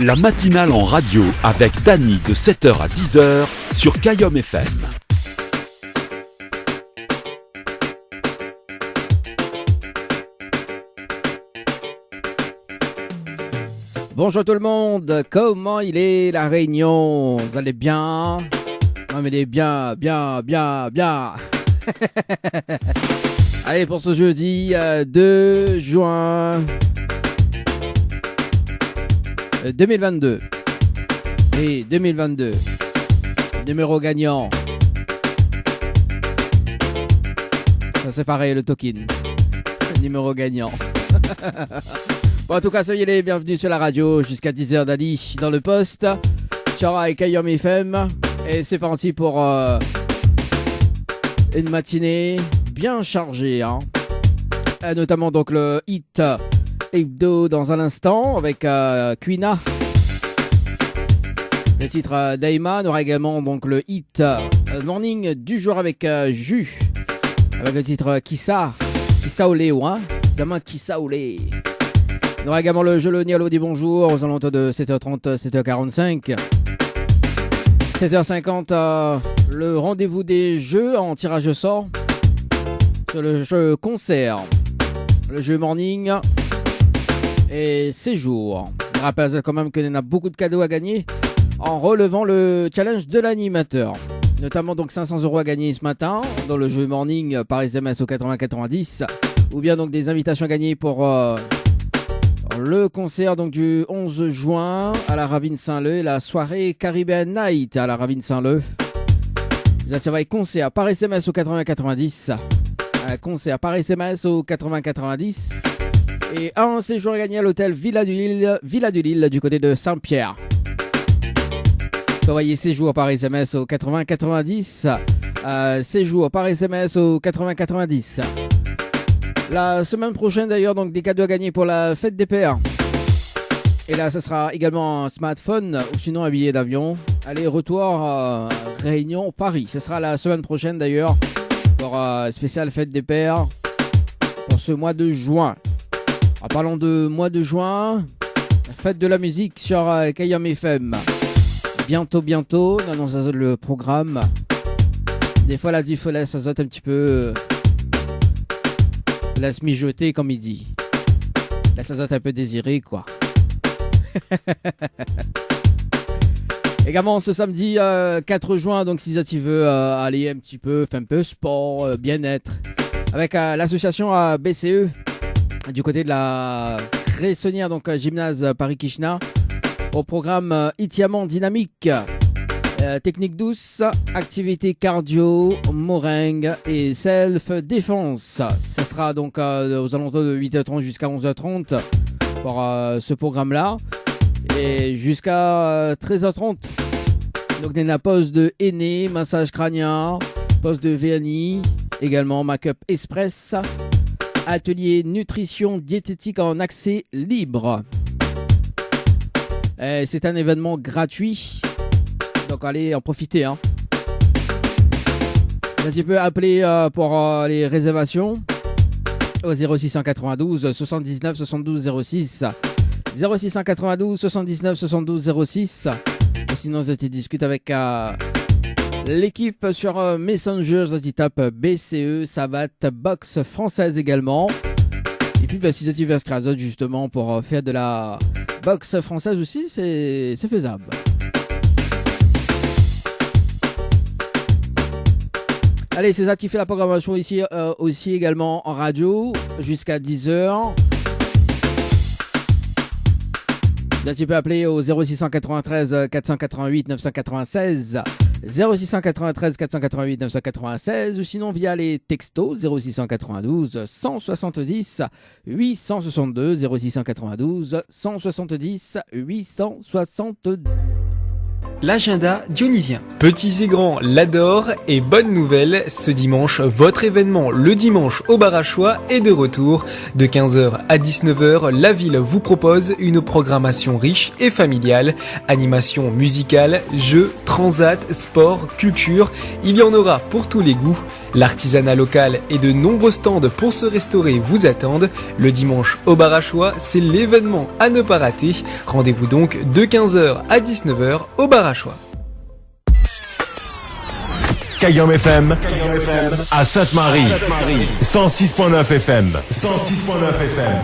La matinale en radio avec Dany de 7h à 10h sur Kayom FM. Bonjour tout le monde, comment il est la Réunion? Vous allez bien? Non mais il est bien. Allez, pour ce jeudi 2 juin 2022. Et 2022. Numéro gagnant. Ça c'est pareil, le token. Numéro gagnant. Bon, en tout cas, soyez les bienvenus sur la radio jusqu'à 10h Dany dans le poste. Sur Kayom FM. Et c'est parti pour une matinée bien chargée. Hein. Notamment donc le hit hebdo dans un instant avec Quina. Le titre Daima. On aura également donc le hit morning du jour avec Jus. Avec le titre Kissa. Kissa Olé, hein. Demain Kissa Olé. On aura également le jeu le Nialo dit bonjour aux alentours de 7h30, 7h45. 7h50, le rendez-vous des jeux en tirage au sort sur le jeu concert, le jeu morning et séjour. Je rappelle quand même qu'il y en a beaucoup de cadeaux à gagner en relevant le challenge de l'animateur. Notamment donc 500 € à gagner ce matin dans le jeu morning par SMS au 80-90 ou bien donc des invitations à gagner pour le concert donc du 11 juin à la Ravine Saint-Leu, la soirée Caribbean Night à la Ravine Saint-Leu. Vous attirez concert par SMS au 80-90. Concert par SMS au 80-90. Et un séjour à gagner à l'hôtel Villa du Lille du côté de Saint-Pierre. Envoyez séjour par SMS au 80-90. Séjour par SMS au 80-90. La semaine prochaine d'ailleurs, donc des cadeaux à gagner pour la fête des pères. Et là, ça sera également un smartphone ou sinon un billet d'avion. Aller-retour Réunion Paris. Ce sera la semaine prochaine d'ailleurs pour spécial fête des pères pour ce mois de juin. En parlant de mois de juin, fête de la musique sur Kayom FM. Bientôt, on annonce le programme. Des fois la diff laisse ça saute un petit peu. Laisse mijoter comme il dit. Laisse ça un peu désiré quoi. Également ce samedi 4 juin, donc si tu veux aller un petit peu, faire un peu sport, bien-être, avec l'association BCE du côté de la Cressonnière, donc gymnase Paris-Kishna, au programme Itiamant dynamique, technique douce, activité cardio, meringue et self-défense. Ça sera donc aux alentours de 8h30 jusqu'à 11h30 pour ce programme-là. Et jusqu'à 13h30. Donc la pause de henné, massage crânien, pause de VNI, également make-up express, atelier nutrition diététique en accès libre. Et c'est un événement gratuit. Donc allez en profiter. Hein. Tu peux appeler pour les réservations au 0692 79 72 06. 0692 79 72 06. Sinon, je te discute avec l'équipe sur Messenger. Je tape BCE, Savate, Box française également. Et puis, si tu veux inscrire justement pour faire de la boxe française aussi, c'est faisable. Allez, c'est ça qui fait la programmation ici aussi également en radio jusqu'à 10h. Là, tu peux appeler au 0693 488 996, 0693 488 996 ou sinon via les textos 0692 170 862, 0692 170 862. L'agenda dionysien. Petits et grands l'adorent et bonne nouvelle, ce dimanche, votre événement Le Dimanche au Bar à Choix est de retour. De 15h à 19h, la ville vous propose une programmation riche et familiale. Animation musicale, jeux, transat, sport, culture, il y en aura pour tous les goûts. L'artisanat local et de nombreux stands pour se restaurer vous attendent. Le dimanche au Bar à Choix, c'est l'événement à ne pas rater. Rendez-vous donc de 15h à 19h au Bar à Choix. Kayam FM à Sainte-Marie, 106.9 FM. 106.9 FM.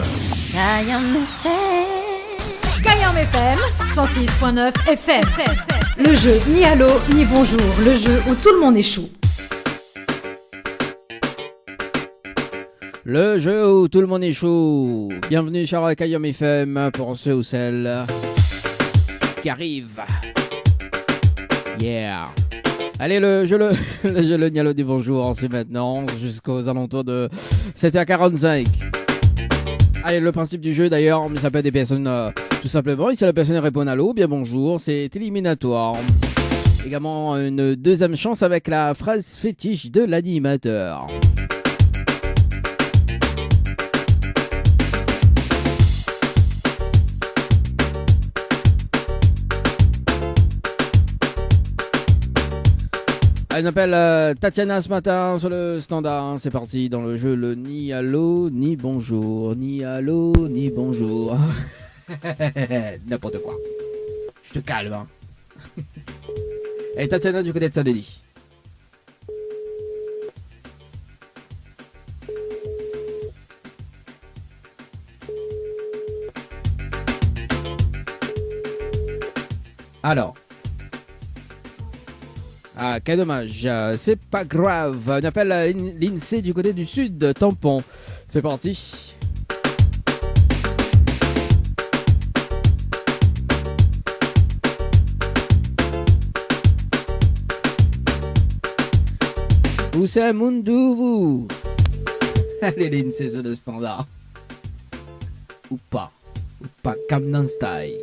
Kayam FM 106.9 FM. Le jeu ni allô ni bonjour, le jeu où tout le monde échoue. Le jeu où tout le monde est chaud. Bienvenue sur Kayam FM pour ceux ou celles qui arrivent. Yeah. Allez, le jeu le Nialo des bonjours, c'est maintenant jusqu'aux alentours de 7h45. Allez, le principe du jeu d'ailleurs, il s'appelle des personnes tout simplement. Et si la personne répond allô, bien bonjour, c'est éliminatoire. Également une deuxième chance avec la phrase fétiche de l'animateur. Elle m'appelle Tatiana ce matin sur le standard. C'est parti dans le jeu le ni allô ni bonjour. Ni allô ni bonjour. N'importe quoi. Je te calme. Hein. Et Tatiana du côté de Saint-Denis. Alors. Ah, quel dommage, c'est pas grave. On appelle l'INSEE du côté du sud, Tampon. C'est parti. Où c'est Mundou, vous? Allez, l'INSEE sur le standard. Ou pas, Camden Style.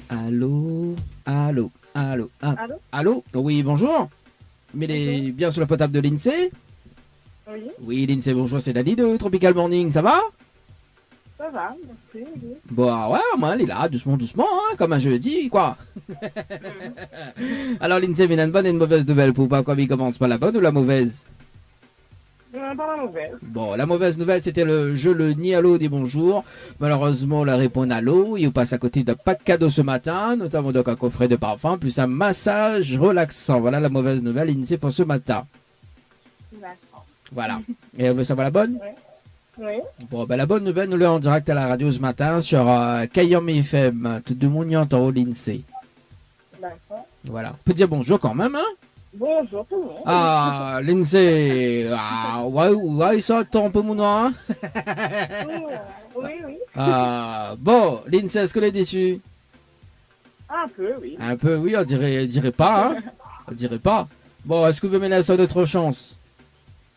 Allô, allô. Allô, Allô? Allô? Oui, bonjour. Mais il est bien sur le potable de l'INSEE? Oui, Oui, l'INSEE, bonjour, c'est Dani de Tropical Morning, ça va? ça va, merci. Oui. Bon, ouais, moi, elle est là, doucement, hein, comme un jeudi, quoi. Alors, l'INSEE, il y a une bonne et une mauvaise nouvelle pour pas quoi il commence par la bonne ou la mauvaise? Pas la nouvelle. Bon, la mauvaise nouvelle, c'était le jeu le ni allô des bonjours. Malheureusement, la réponse allô, il passe à côté de pas de cadeau ce matin, notamment donc un coffret de parfum, plus un massage relaxant. Voilà la mauvaise nouvelle initiée pour ce matin. D'accord. Voilà. Et on veut savoir la bonne? Oui. Bon, ben la bonne nouvelle, nous l'avons en direct à la radio ce matin sur Kayam FM. Tout le monde y entend l'INSEE. D'accord. Voilà. On peut dire bonjour quand même, hein? Bonjour tout le monde. Ah, l'INSEE. Ah, ouais, ça attend un peu mon nom, hein? Oui, oui. Ah, bon, l'INSEE, est-ce que l'est déçu? Un peu, oui. Un peu, oui, on dirait pas, hein? On dirait pas. Bon, est-ce que vous me laissez une autre chance?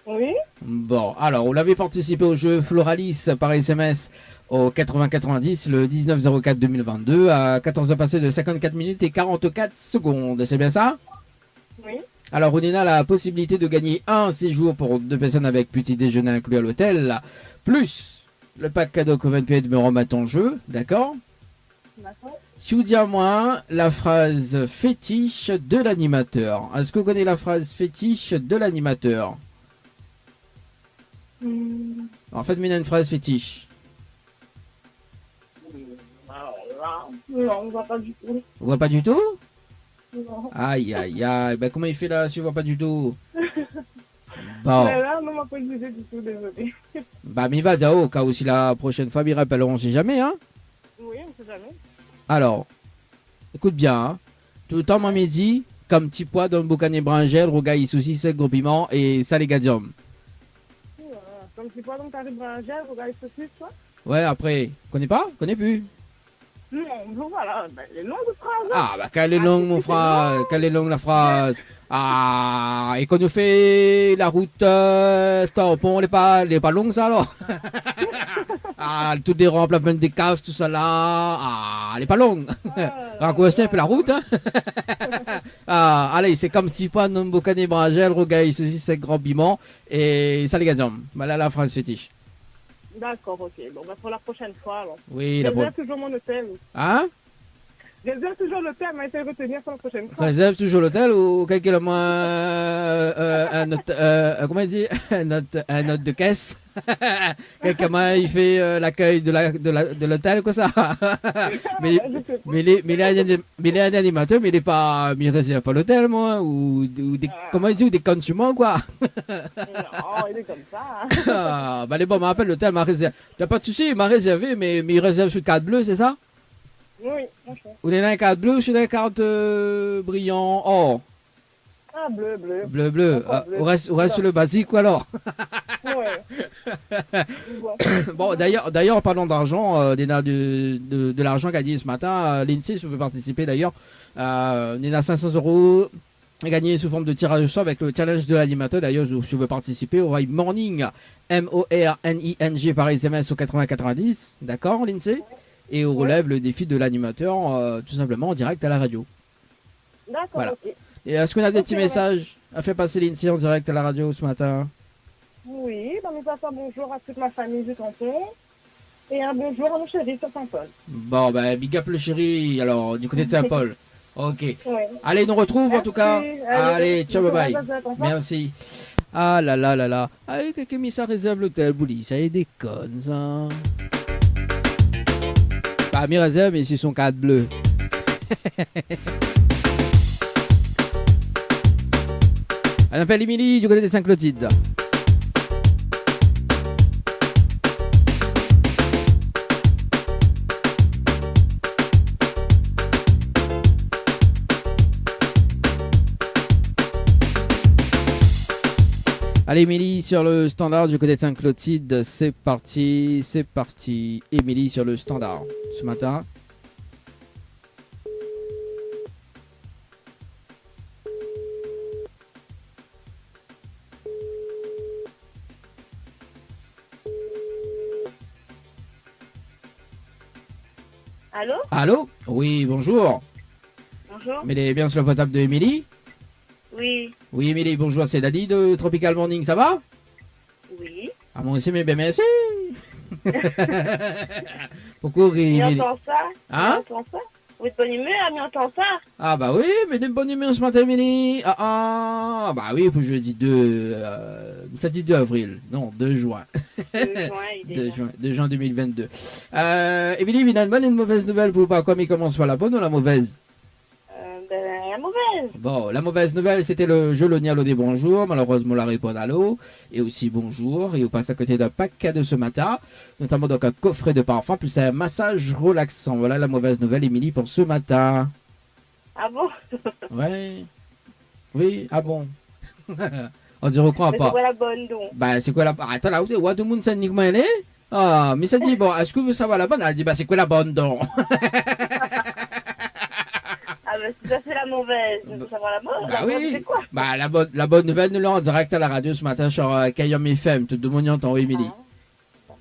Oui. Bon, alors, vous l'avez participé au jeu Floralis par SMS au 80-90 le 19-04-2022 à 14h passées de 54 minutes et 44 secondes. C'est bien ça? Oui. Alors, on a la possibilité de gagner un séjour pour 2 personnes avec petit déjeuner inclus à l'hôtel, plus le pack cadeau que 28 me remettent en jeu, d'accord? D'accord. Si vous dites à moi la phrase fétiche de l'animateur. Est-ce que vous connaissez la phrase fétiche de l'animateur? En fait, mais il y a une phrase fétiche. Alors là, non, on voit pas du tout. Vous voyez pas du tout? Non. Aïe, aïe, aïe. Ben, comment il fait là si vous voyez pas du tout? Bon. Mais là, non, on m'a pas dit du tout, désolé. Bah, mais il va dire au cas où si la prochaine fois, il rappelleront, on sait jamais, hein? Oui, on sait jamais. Alors, écoute bien, hein. Tout le temps, moi, midi, comme petit pois dans le boucané bringel, rogaille, saucisse, sec, gros piment et salégadium. Comme c'est pas donc t'arrives à un gel, regarde saucisse, toi? Ouais, après, connais pas? Connais plus? Non, bon, voilà, ben, les longues phrases. Ah, bah, quelle est longue, mon frère? Quelle est longue la phrase? Ah, et quand on fait la route, stop, on n'est pas longue, ça, alors? Ah, tout des rampes, la peine des caves, tout ça là. Ah, elle est pas longue. Raccourcir un peu la route. Hein. Allez, c'est comme petit pois, non bocane bragel, rogaille, ceci, c'est grand piment. Et ça, les gars, voilà la phrase fétiche. D'accord, ok. Bon, bah, pour la prochaine fois, alors. Oui, la Réserve toujours mon hôtel. Hein? Réserve toujours l'hôtel, mais essaye de retenir pour la prochaine fois. Réserve toujours l'hôtel ou quelqu'un moins un autre, comment il dit un note de caisse. Quelqu'un moins il fait l'accueil de l'hôtel quoi ça. mais il est un animateur mais il est pas il réserve pas l'hôtel moi ou des comment il dit ou des consommateurs quoi. Non, il est comme ça. Bah les bon m'appelle l'hôtel m'a réservé. Y a pas de souci, il m'a réservé mais il réserve sur le carte bleue, c'est ça? Oui, franchement. Ou est dans une carte bleue ou sur une carte brillant or? Ah, bleu. Bleu. On reste sur le basique ou alors? Ouais. Bon, d'ailleurs, en parlant d'argent, de l'argent gagné ce matin, l'INSEE, si vous voulez participer d'ailleurs, on est à 500 € gagné sous forme de tirage au sort avec le challenge de l'animateur. D'ailleurs, si vous voulez participer, on va morning, MORNING par SMS au 8090, d'accord, l'INSEE? Et on relève le défi de l'animateur tout simplement en direct à la radio. D'accord, Voilà. ok. Et est-ce qu'on a des petits messages à faire passer l'INSEE en direct à la radio ce matin? Oui, dans mes passe un bonjour à toute ma famille du canton. Et un bonjour à mon chéri sur Saint-Paul. Bon, ben, big up le chéri, alors, du côté de Saint-Paul. Ok. Ouais. Allez, nous retrouve en tout cas. Allez, ciao, bye bye. Merci. Merci. Ah là là là là. Ah, quelqu'un mis ça réserve l'hôtel, Bouli. Ça y est, déconne, ça. Pas mis réserve, mais c'est son cadre bleu. Elle appelle Émilie du côté des Saint-Clotilde. Allez, Émilie sur le standard du côté de Saint-Clotilde, c'est parti. Émilie sur le standard ce matin. Allô? Allô? Oui, bonjour. Bonjour. Mais elle est bien sur le portable de Émilie? Oui. Oui, Émilie, bonjour, c'est Dani de Tropical Morning, ça va? Oui. Ah, moi aussi, mais bien merci. Pourquoi rire, On Émilie? entend ça? Hein? On entend ça? Vous êtes bonne humeur, on entend ça? Ah, bah oui, mais d'une bonne humeur ce matin, Émilie. Bah oui, pour jeudi 2, ça dit 2 avril. Non, 2 juin. 2 juin, il est 2 juin 2022. Émilie, il y a une bonne et une mauvaise nouvelle pour pas quoi, mais commence par la bonne ou la mauvaise? La mauvaise. Bon, la mauvaise nouvelle, c'était le jeu Lonialo des bonjours. Malheureusement, la réponse à l'eau. Et aussi bonjour. Et on passe à côté d'un pack de ce matin. Notamment donc un coffret de parfum plus un massage relaxant. Voilà la mauvaise nouvelle, Émilie, pour ce matin. Ah bon? Ouais. Oui, ah bon. On dirait quoi Mais pas. c'est quoi la bonne donc? Bah, c'est quoi la. Attends, là, où tout le monde sait uniquement elle est? Ah, mais ça dit, bon, est-ce que vous savez la bonne? Elle dit, bah, c'est quoi la bonne donc? Ah bah si ça c'est la mauvaise, je veux savoir la bonne. Bah la bonne, oui. c'est quoi? Bah, la bonne nouvelle, nous l'avons en direct à la radio ce matin sur Kayom FM. Tout le monde y entend, oui, Émilie.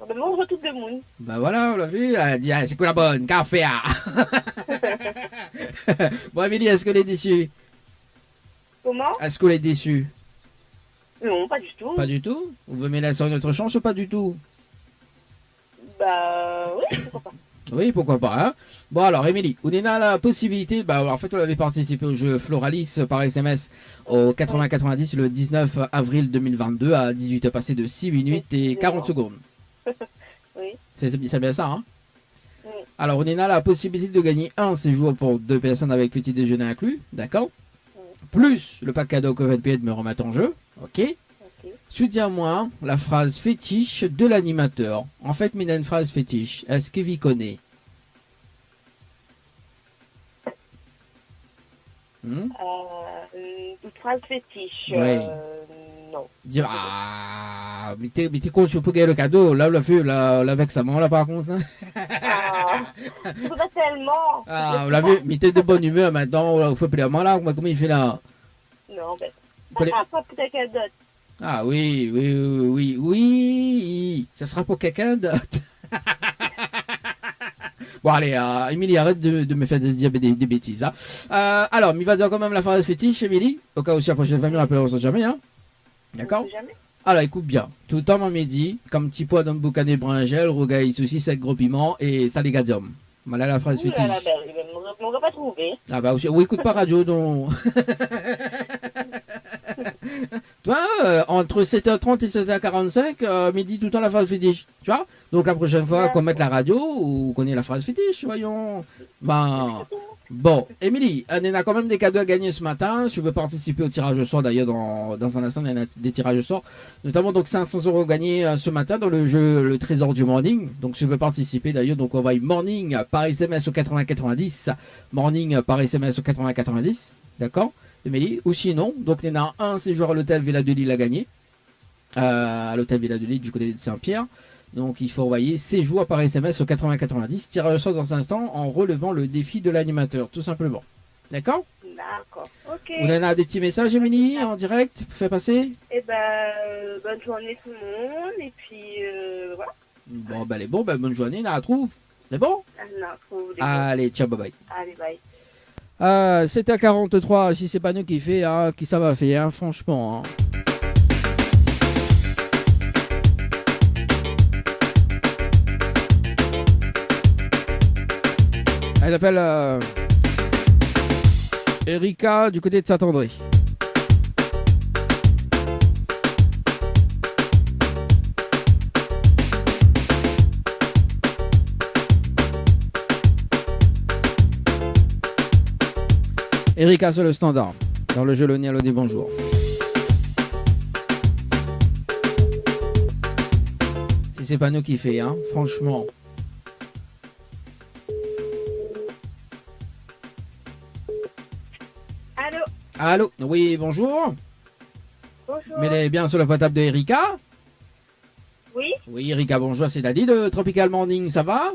Mais bon, on retrouve le monde. Bah voilà, on l'a vu. Elle dit, ah, c'est quoi la bonne? Café, ah. Bon, Émilie, est-ce qu'elle est déçue? Comment? Est-ce qu'elle est déçue? Non, pas du tout. Pas du tout? Vous me laisser une autre chance ou pas du tout? Bah oui, pourquoi pas. Oui, pourquoi pas, hein. Bon, alors, Émilie, on a la possibilité, bah, en fait, on avait participé au jeu Floralis par SMS au 80-90 le 19 avril 2022 à 18h passé de 6 minutes et 40 secondes. Oui. C'est bien ça, hein. Oui. Alors, on a la possibilité de gagner un séjour pour 2 personnes avec petit déjeuner inclus, d'accord. Plus le pack cadeau Covenpied me remettre en jeu, ok. Soutiens-moi la phrase fétiche de l'animateur. En fait, mais une phrase fétiche. Est-ce que vous connaissez? Une phrase fétiche. Oui. Non. Dire, ah, mais t'es con, tu peux gagner le cadeau. Là, on l'a vu, là, avec sa maman, là, par contre. Hein. C'est pas tellement. Ah, on l'a vu, mais t'es de bonne humeur maintenant. On fait plus là. Comment il fait là? Non, ben. Ça sera pas pour quelqu'un d'autre. Ah oui. Ça sera pour quelqu'un d'autre. Bon, allez, Émilie, arrête de me faire dire des bêtises. Hein. Alors, il va dire quand même la phrase fétiche, Émilie. Au cas où si la prochaine famille rappelle, on ne sait jamais. Hein. D'accord? On sait jamais. Alors, écoute bien. Tout le temps, à midi, comme petit pois dans le boucan des bringelles, rougaille, saucisse avec gros piment et saligadium. Voilà la phrase Ouh fétiche. là là, ben, on m'aurait pas trouvé. Ah bah, ou écoute pas radio, donc. Toi, entre 7h30 et 7h45, midi tout le temps la phrase fétiche. Tu vois? Donc la prochaine fois qu'on mette la radio ou qu'on ait la phrase fétiche, voyons. Ben. Bon, Émilie, on a quand même des cadeaux à gagner ce matin. Si tu veux participer au tirage au sort, d'ailleurs, dans un instant, il y en a des tirages au sort. Notamment, donc, 500 € gagnés ce matin dans le jeu Le Trésor du Morning. Donc, si tu veux participer, d'ailleurs, donc, on va y morning par SMS au 8090. Morning par SMS au 8090. D'accord, Émilie? Ou sinon, donc, il y en a un séjour à l'hôtel Villa de Lille à gagner. À l'hôtel Villa de Lille du côté de Saint-Pierre. Donc il faut envoyer séjour par SMS au 8090, tirage au sort dans un instant en relevant le défi de l'animateur, tout simplement. D'accord? D'accord. Ok. On en a des petits messages, Émilie, en direct? Fais passer? Et ben, bonne journée tout le monde. Et puis, voilà. Bon, ben, elle est bon, ben, bonne journée, on la retrouve. C'est bon? Non, faut des Allez, ciao, bye bye. Allez, bye. 7h43, si c'est pas nous qui fait, hein, qui ça va faire, hein, franchement. Hein. Elle s'appelle Erika du côté de Saint-André. Erika sur le standard. Dans le jeu, le Nialo dit bonjour. Si c'est pas nous qui fait, hein, franchement. Allô? Allô? Oui, bonjour. Bonjour. Mais elle est bien sur la table de Erika? Oui? Oui, Erika, bonjour, c'est Daddy de Tropical Morning, ça va?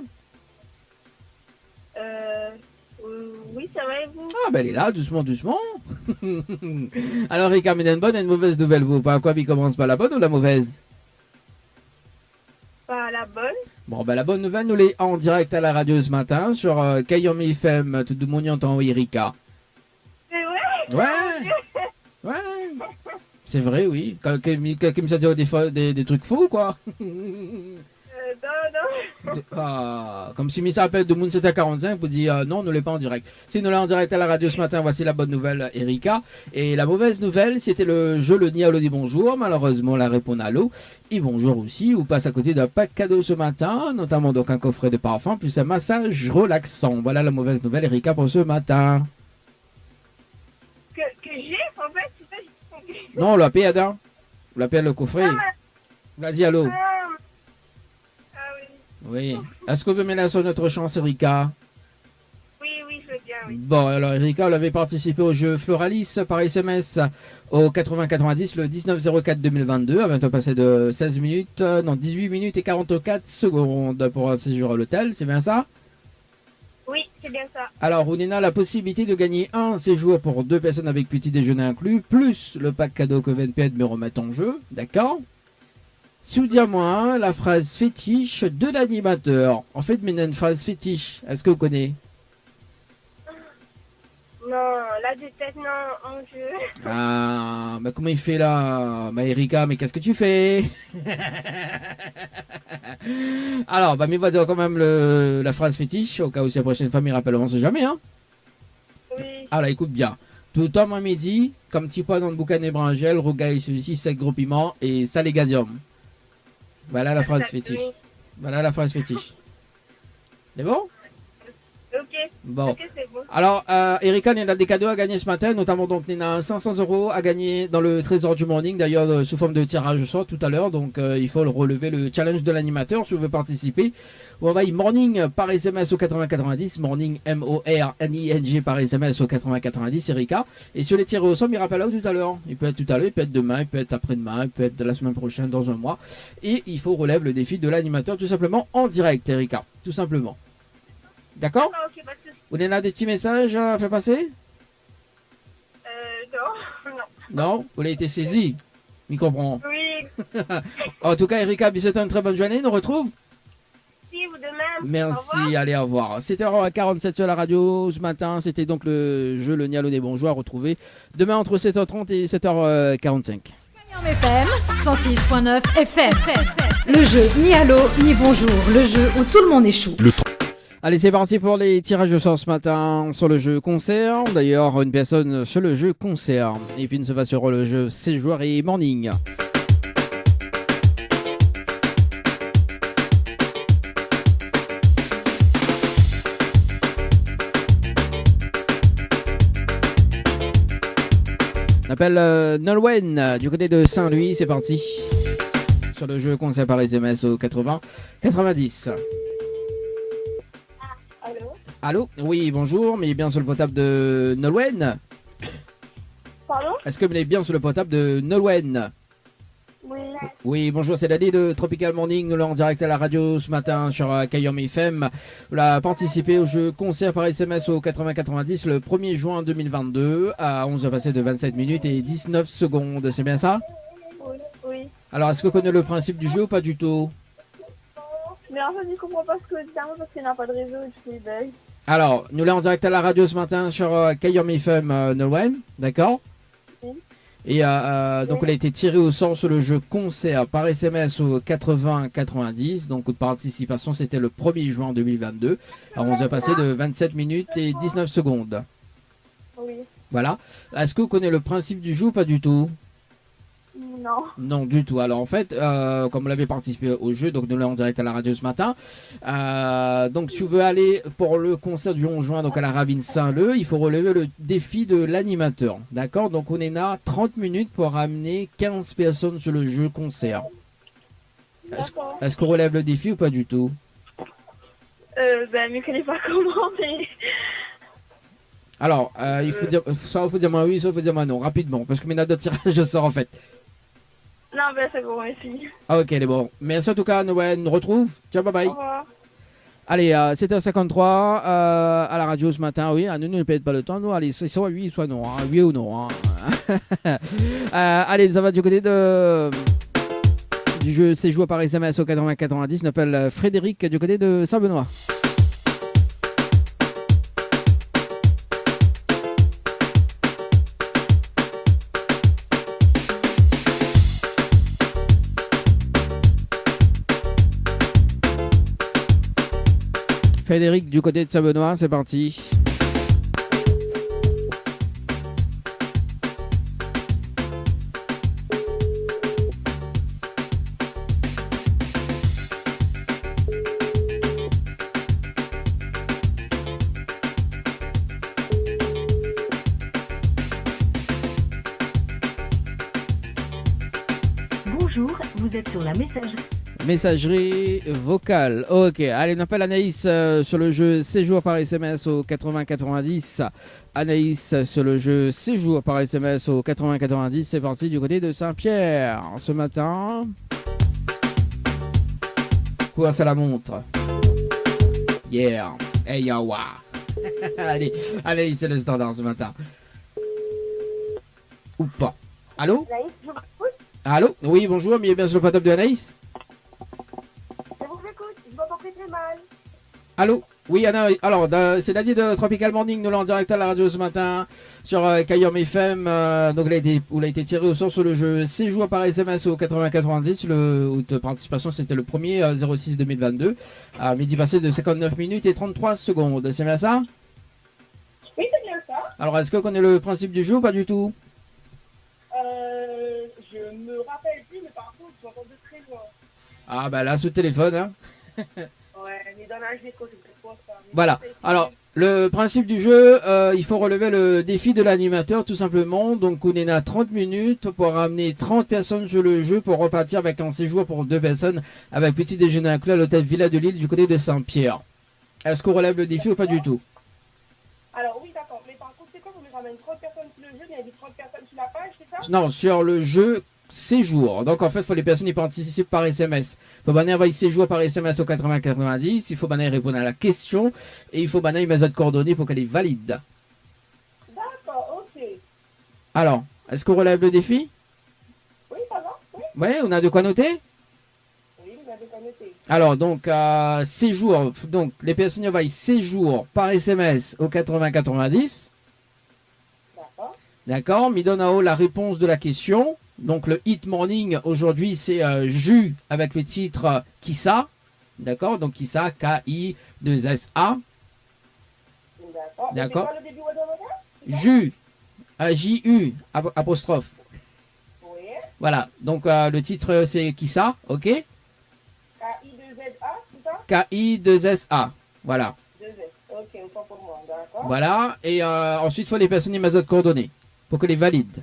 Oui, ça va et vous? Ah, ben elle est là, doucement, doucement. Alors, Erika, mais une bonne et une mauvaise nouvelle, vous. Par quoi il commence par la bonne ou la mauvaise? Pas la bonne? Bon, ben la bonne nouvelle, nous l'est en direct à la radio ce matin sur Kayom FM, tout le monde y entend Erika. C'est vrai? Ouais, ouais. C'est vrai, oui. Quelqu'un me s'est dit des trucs faux, quoi. Non. Comme si mis ça appelle de Moon 7h45 pour dire non, ne l'est pas en direct. Si nous l'est en direct à la radio ce matin, voici la bonne nouvelle, Erika. Et la mauvaise nouvelle, c'était le jeu Le Nialo dit bonjour. Malheureusement, la réponse à l'eau. Et bonjour aussi. Ou passe à côté d'un pack cadeau ce matin, notamment donc un coffret de parfum plus un massage relaxant. Voilà la mauvaise nouvelle, Erika, pour ce matin. Que j'ai, en fait, c'est ça, j'ai compris. Non, on l'appelle Adam. On l'appelle le coffret. Vas-y, allô. Oui. Est-ce que vous mettez sur notre chance, Erika? Oui, je veux bien, oui. Bon, alors Erika, elle avait participé au jeu Floralis par SMS au 8090 le 19/04/2022, avec un passé de 16 minutes, non 18 minutes et 44 secondes pour un séjour à l'hôtel, c'est bien ça? Oui, c'est bien ça. Alors, on a la possibilité de gagner un séjour pour 2 personnes avec petit déjeuner inclus, plus le pack cadeau que VNPD me remettent en jeu, d'accord? Souviens-moi la phrase fétiche de l'animateur. En fait, mais une phrase fétiche. Est-ce que vous connaissez? Non, là de tête, non, en jeu. Ah, bah comment il fait là? Bah Erika, mais qu'est-ce que tu fais? Alors, bah mais va dire quand même la phrase fétiche, au cas où si la prochaine fois, il rappelle, on sait jamais, hein? Oui. Alors, écoute bien. Tout le temps à midi, comme petit pois dans le boucan des bringelles, rougaille, celui-ci, sec, gros piment et salégadium. Voilà la phrase fétiche. Voilà la phrase fétiche. C'est bon? Ok. Bon. Ok, c'est bon. Alors, Erika, il y en a des cadeaux à gagner ce matin, notamment donc il y en a 500 € à gagner dans le Trésor du Morning, d'ailleurs sous forme de tirage au sort tout à l'heure, donc il faut relever le challenge de l'animateur si vous voulez participer. Ou on va y morning par SMS au 8090, morning M-O-R-N-I-N-G par SMS au 8090, Erika. Et sur les tirés au sort, il rappelle tout à l'heure. Il peut être tout à l'heure, il peut être demain, il peut être après-demain, il peut être de la semaine prochaine, dans un mois. Et il faut relever le défi de l'animateur tout simplement en direct, Erika, tout simplement. D'accord? Ah, ok, pas de soucis. Vous en avez des petits messages à faire passer? Non. Non? Vous l'avez été saisi? Il comprend. Oui. En tout cas, Erika, c'est une très bonne journée. Nous retrouve? Si, vous de même. Merci, allez, au revoir. 7h47 sur la radio ce matin. C'était donc le jeu Le Nialo des bons joueurs à retrouver demain entre 7h30 et 7h45. Cayenne FM 106.9 FM. Le jeu ni allô ni bonjour. Le jeu où tout le monde échoue. Allez, c'est parti pour les tirages de sort ce matin sur le jeu concert. D'ailleurs, une personne sur le jeu concert. Et puis, une se va sur le jeu 16 joueurs et morning. On appelle Nolwenn du côté de Saint-Louis. C'est parti. Sur le jeu concert par SMS au 80 90. Allô? Oui, bonjour, mais bien sur le potable de Nolwenn. Pardon? Est-ce que vous êtes bien sur le potable de Nolwenn? Oui. Oui, bonjour, c'est Daddy de Tropical Morning. Nous sommes en direct à la radio ce matin sur Cayenne FM. Vous avez participé au jeu concert par SMS au 80-90 le 1er juin 2022 à 11h passé de 27 minutes et 19 secondes. C'est bien ça? Oui. Alors, est-ce que vous connaissez le principe du jeu ou pas du tout? Mais en fait, je comprends pas ce que dit parce qu'il n'y a pas de réseau et du coup, il bug. Alors, nous sommes en direct à la radio ce matin sur Cayenne FM Nolwenn, d'accord? Oui. Et donc, on a été tiré au sort sur le jeu concert par SMS au 80-90. Donc, de participation, c'était le 1er juin 2022. Alors, on a passé de 27 minutes et 19 secondes. Oui. Voilà. Est-ce que vous connaissez le principe du jeu ou pas du tout? Non. Non, du tout. Alors, en fait, comme vous l'avez participé au jeu, donc nous l'avons en direct à la radio ce matin. Donc, si vous voulez aller pour le concert du 11 juin, donc à la Ravine Saint-Leu, il faut relever le défi de l'animateur. D'accord? Donc, on est là 30 minutes pour ramener 15 personnes sur le jeu concert. D'accord. Est-ce qu'on relève le défi ou pas du tout? Ben, je ne connais pas comment, mais... Alors, il faut dire, soit il faut dire moi oui, soit il faut dire moi non, rapidement, parce que mes notes de tirage, je sors en fait. Non, ben, c'est bon, merci. Ah, ok, elle est bon. Merci en tout cas, Nolwenn, nous retrouve. Ciao, bye bye. Au revoir. Allez, 7h53 à la radio ce matin, oui. Nous ne perdons pas le temps, nous. Allez, soit oui, soit non. Hein, oui ou non. Hein. Allez, ça va du côté du jeu C'est joué par SMS au 80-90. On appelle Frédéric du côté de Saint-Benoît. Frédéric du côté de Saint-Benoît, c'est parti. Bonjour, vous êtes sur la messagerie. Messagerie vocale. Ok, allez, on appelle Anaïs sur le jeu Séjour par SMS au 80-90. Anaïs sur le jeu Séjour par SMS au 80-90. C'est parti du côté de Saint-Pierre ce matin. Quoi, ça la montre? Yeah. Hey, yawa. Allez, Anaïs, c'est le standard ce matin. Ou pas. Allô? Anaïs, je vous écoute. Allô? Oui, bonjour, mais bien sur le potable de Anaïs? Je vous écoute, je m'entends très très mal. Allô? Oui, Anna, alors, c'est Daddy de Tropical Morning, nous l'avons en direct à la radio ce matin sur Cayenne FM. Donc, il a été tiré au sort sur le jeu Séjour par SMS au 80-90. Le de participation, c'était le 1er 06 2022. À midi passé de 59 minutes et 33 secondes. C'est bien ça? Oui, c'est bien ça. Alors, est-ce que vous connaissez le principe du jeu ou pas du tout? Je me rappelle plus, mais par contre, je m'entends de très loin. Ah, bah là, ce téléphone, hein. Ouais, mais dans l'âge d'écho, c'est peut-être pas ça. Mais Voilà. c'est- Alors, le principe du jeu, il faut relever le défi de l'animateur tout simplement. Donc, on est à 30 minutes pour ramener 30 personnes sur le jeu pour repartir avec un séjour pour 2 personnes avec petit déjeuner inclus à l'hôtel Villa de Lille du côté de Saint-Pierre. Est-ce qu'on relève le défi ou pas du tout? Alors, oui, d'accord. Mais par contre, c'est quoi? Vous me ramène 30 personnes sur le jeu, mais il y a des 30 personnes sur la page, c'est ça? Non, sur le jeu séjour. Donc, en fait, il faut les personnes qui participent par SMS. Il faut bien envoyer séjour par SMS au 80-90. Il faut bien répondre à la question. Et il faut bien mettre notre coordonnée pour qu'elle est valide. D'accord, ok. Alors, est-ce qu'on relève le défi? Oui, ça va? Oui, Ouais, on a de quoi noter? oui, vous avez de quoi noter. Alors, donc, séjour. Donc, les personnes envoient séjour par SMS au 80-90. D'accord. D'accord. Me donne en haut la réponse de la question. Donc, le hit morning, aujourd'hui, c'est Jus avec le titre Kissa. D'accord. Donc, Kissa, K-I-2-S-A. D'accord. D'accord. C'est quoi le début de votre Jus, J-U, apostrophe. Oui. Voilà. Donc, le titre, c'est Kissa. OK. K-I-2-Z-A, c'est ça? K-I-2-S-A. Voilà. 2-S. Ok, autant pour moi. D'accord. Voilà. Et ensuite, il faut les personnes mettre de coordonnées pour que les valident.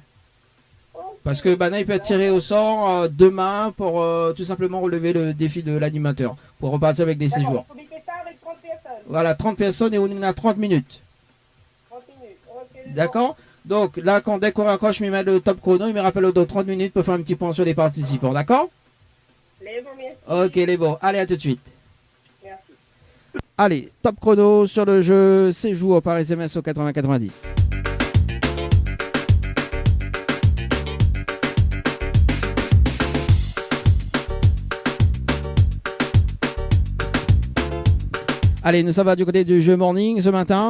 Parce que il peut être tiré au sort demain pour tout simplement relever le défi de l'animateur. Pour repartir avec des séjours. Il faut publier ça avec 30 personnes. Voilà, 30 personnes et on en a 30 minutes. 30 minutes. Ok. D'accord? Donc là, dès qu'on raccroche, il met le top chrono, il me rappelle dans 30 minutes pour faire un petit point sur les participants. D'accord? Les bons, merci. Ok, les bons. Allez, à tout de suite. Merci. Allez, top chrono sur le jeu séjour par SMS au 80-90. Allez, nous sommes du côté du jeu morning ce matin.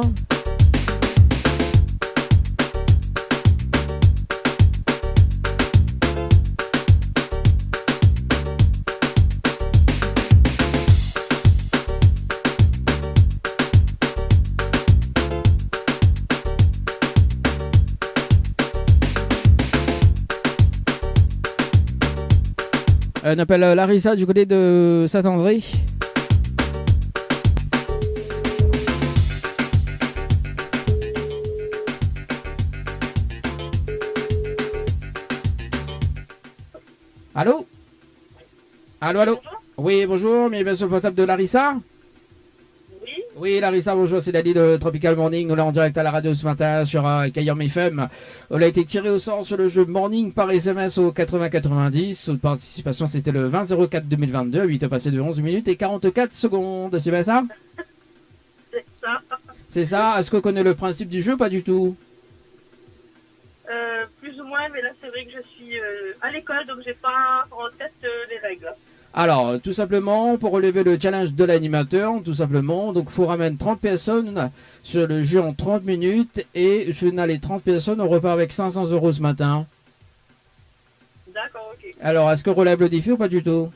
On appelle Larissa du côté de Saint-André. Allô? Allô, allô? Oui, bonjour, bienvenue sur le portable de Larissa. Oui. Oui, Larissa, bonjour, c'est Dali de Tropical Morning. Nous sommes en direct à la radio ce matin sur Kayam FM. On a été tiré au sort sur le jeu Morning par SMS au 80-90. Notre participation, c'était le 20-04-2022. 8 passé de 11 minutes et 44 secondes. C'est bien ça? C'est ça. C'est ça. Est-ce qu'on connaît le principe du jeu? Pas du tout. Plus ou moins, mais là, c'est vrai que je suis à l'école, donc j'ai pas en tête les règles. Alors, tout simplement, pour relever le challenge de l'animateur, tout simplement, donc il faut ramener 30 personnes sur le jeu en 30 minutes et si on a les 30 personnes, on repart avec 500 € ce matin. D'accord, ok. Alors, est-ce qu'on relève le défi ou pas du tout?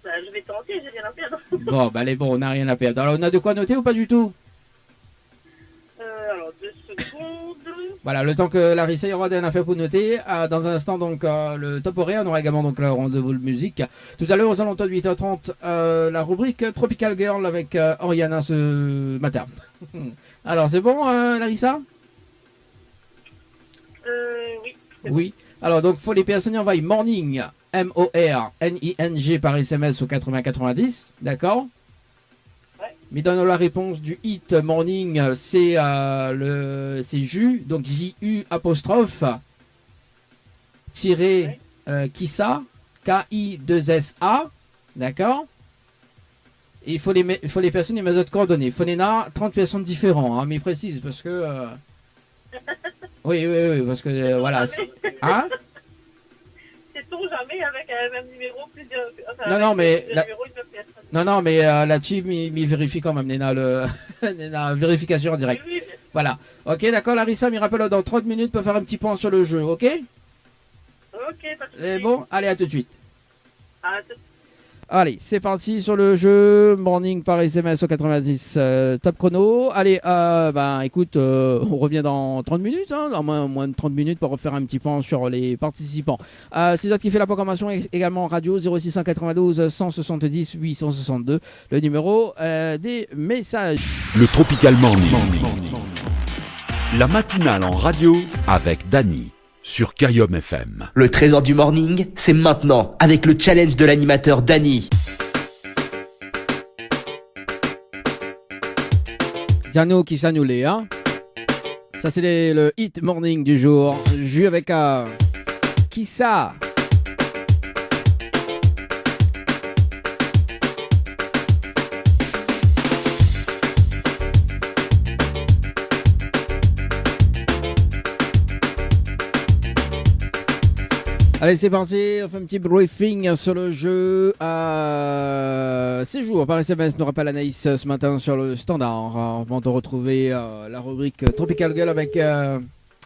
Bah, je vais tenter, j'ai rien à perdre. Bon, allez, bon, on n'a rien à perdre. Alors, on a de quoi noter ou pas du tout? Alors, 2 secondes. Voilà, le temps que Larissa y aura des affaires pour noter. Dans un instant, donc, le top horaire. On aura également donc le rendez-vous de musique. Tout à l'heure, aux alentours de 8h30, la rubrique Tropical Girl avec Oriana ce matin. Alors, c'est bon, Larissa? Oui. Oui. Alors, donc, faut les personnes envoyer morning, M-O-R-N-I-N-G par SMS au 80-90. D'accord? Mais dans la réponse du hit morning, c'est Jus, donc J-U apostrophe tiré Kissa, K-I-2-S-A, d'accord? Et il faut les personnes et mes autres coordonnées. Il faut les 30 personnes différentes, hein, mais précise parce que oui, parce que voilà. Hein? Sait-on jamais avec un même numéro plusieurs. Enfin, Non, mais numéro, là-dessus, il vérifie quand même. Il y a la vérification en direct. Oui, Voilà. Ok, d'accord, Larissa, me rappelle dans 30 minutes pour faire un petit point sur le jeu, ok? ok, pas de souci. Et bon, allez, à tout de suite. À tout- Allez, c'est parti sur le jeu Morning par SMS au 90 top chrono. Allez, écoute, on revient dans 30 minutes, hein, dans moins de 30 minutes pour refaire un petit point sur les participants. C'est ça qui fait la programmation également radio 0692 170 862, le numéro des messages. Le Tropical Morning. La matinale en radio avec Dany sur Kayom FM. Le trésor du morning, c'est maintenant, avec le challenge de l'animateur Dany. Diano qui s'annulait, hein. Ça c'est le hit morning du jour. Jus avec Kissa. Allez, c'est parti. On fait un petit briefing sur le jeu. Séjour par SMS, nous rappelle Anaïs ce matin sur le standard. Avant de retrouver la rubrique Tropical Girl avec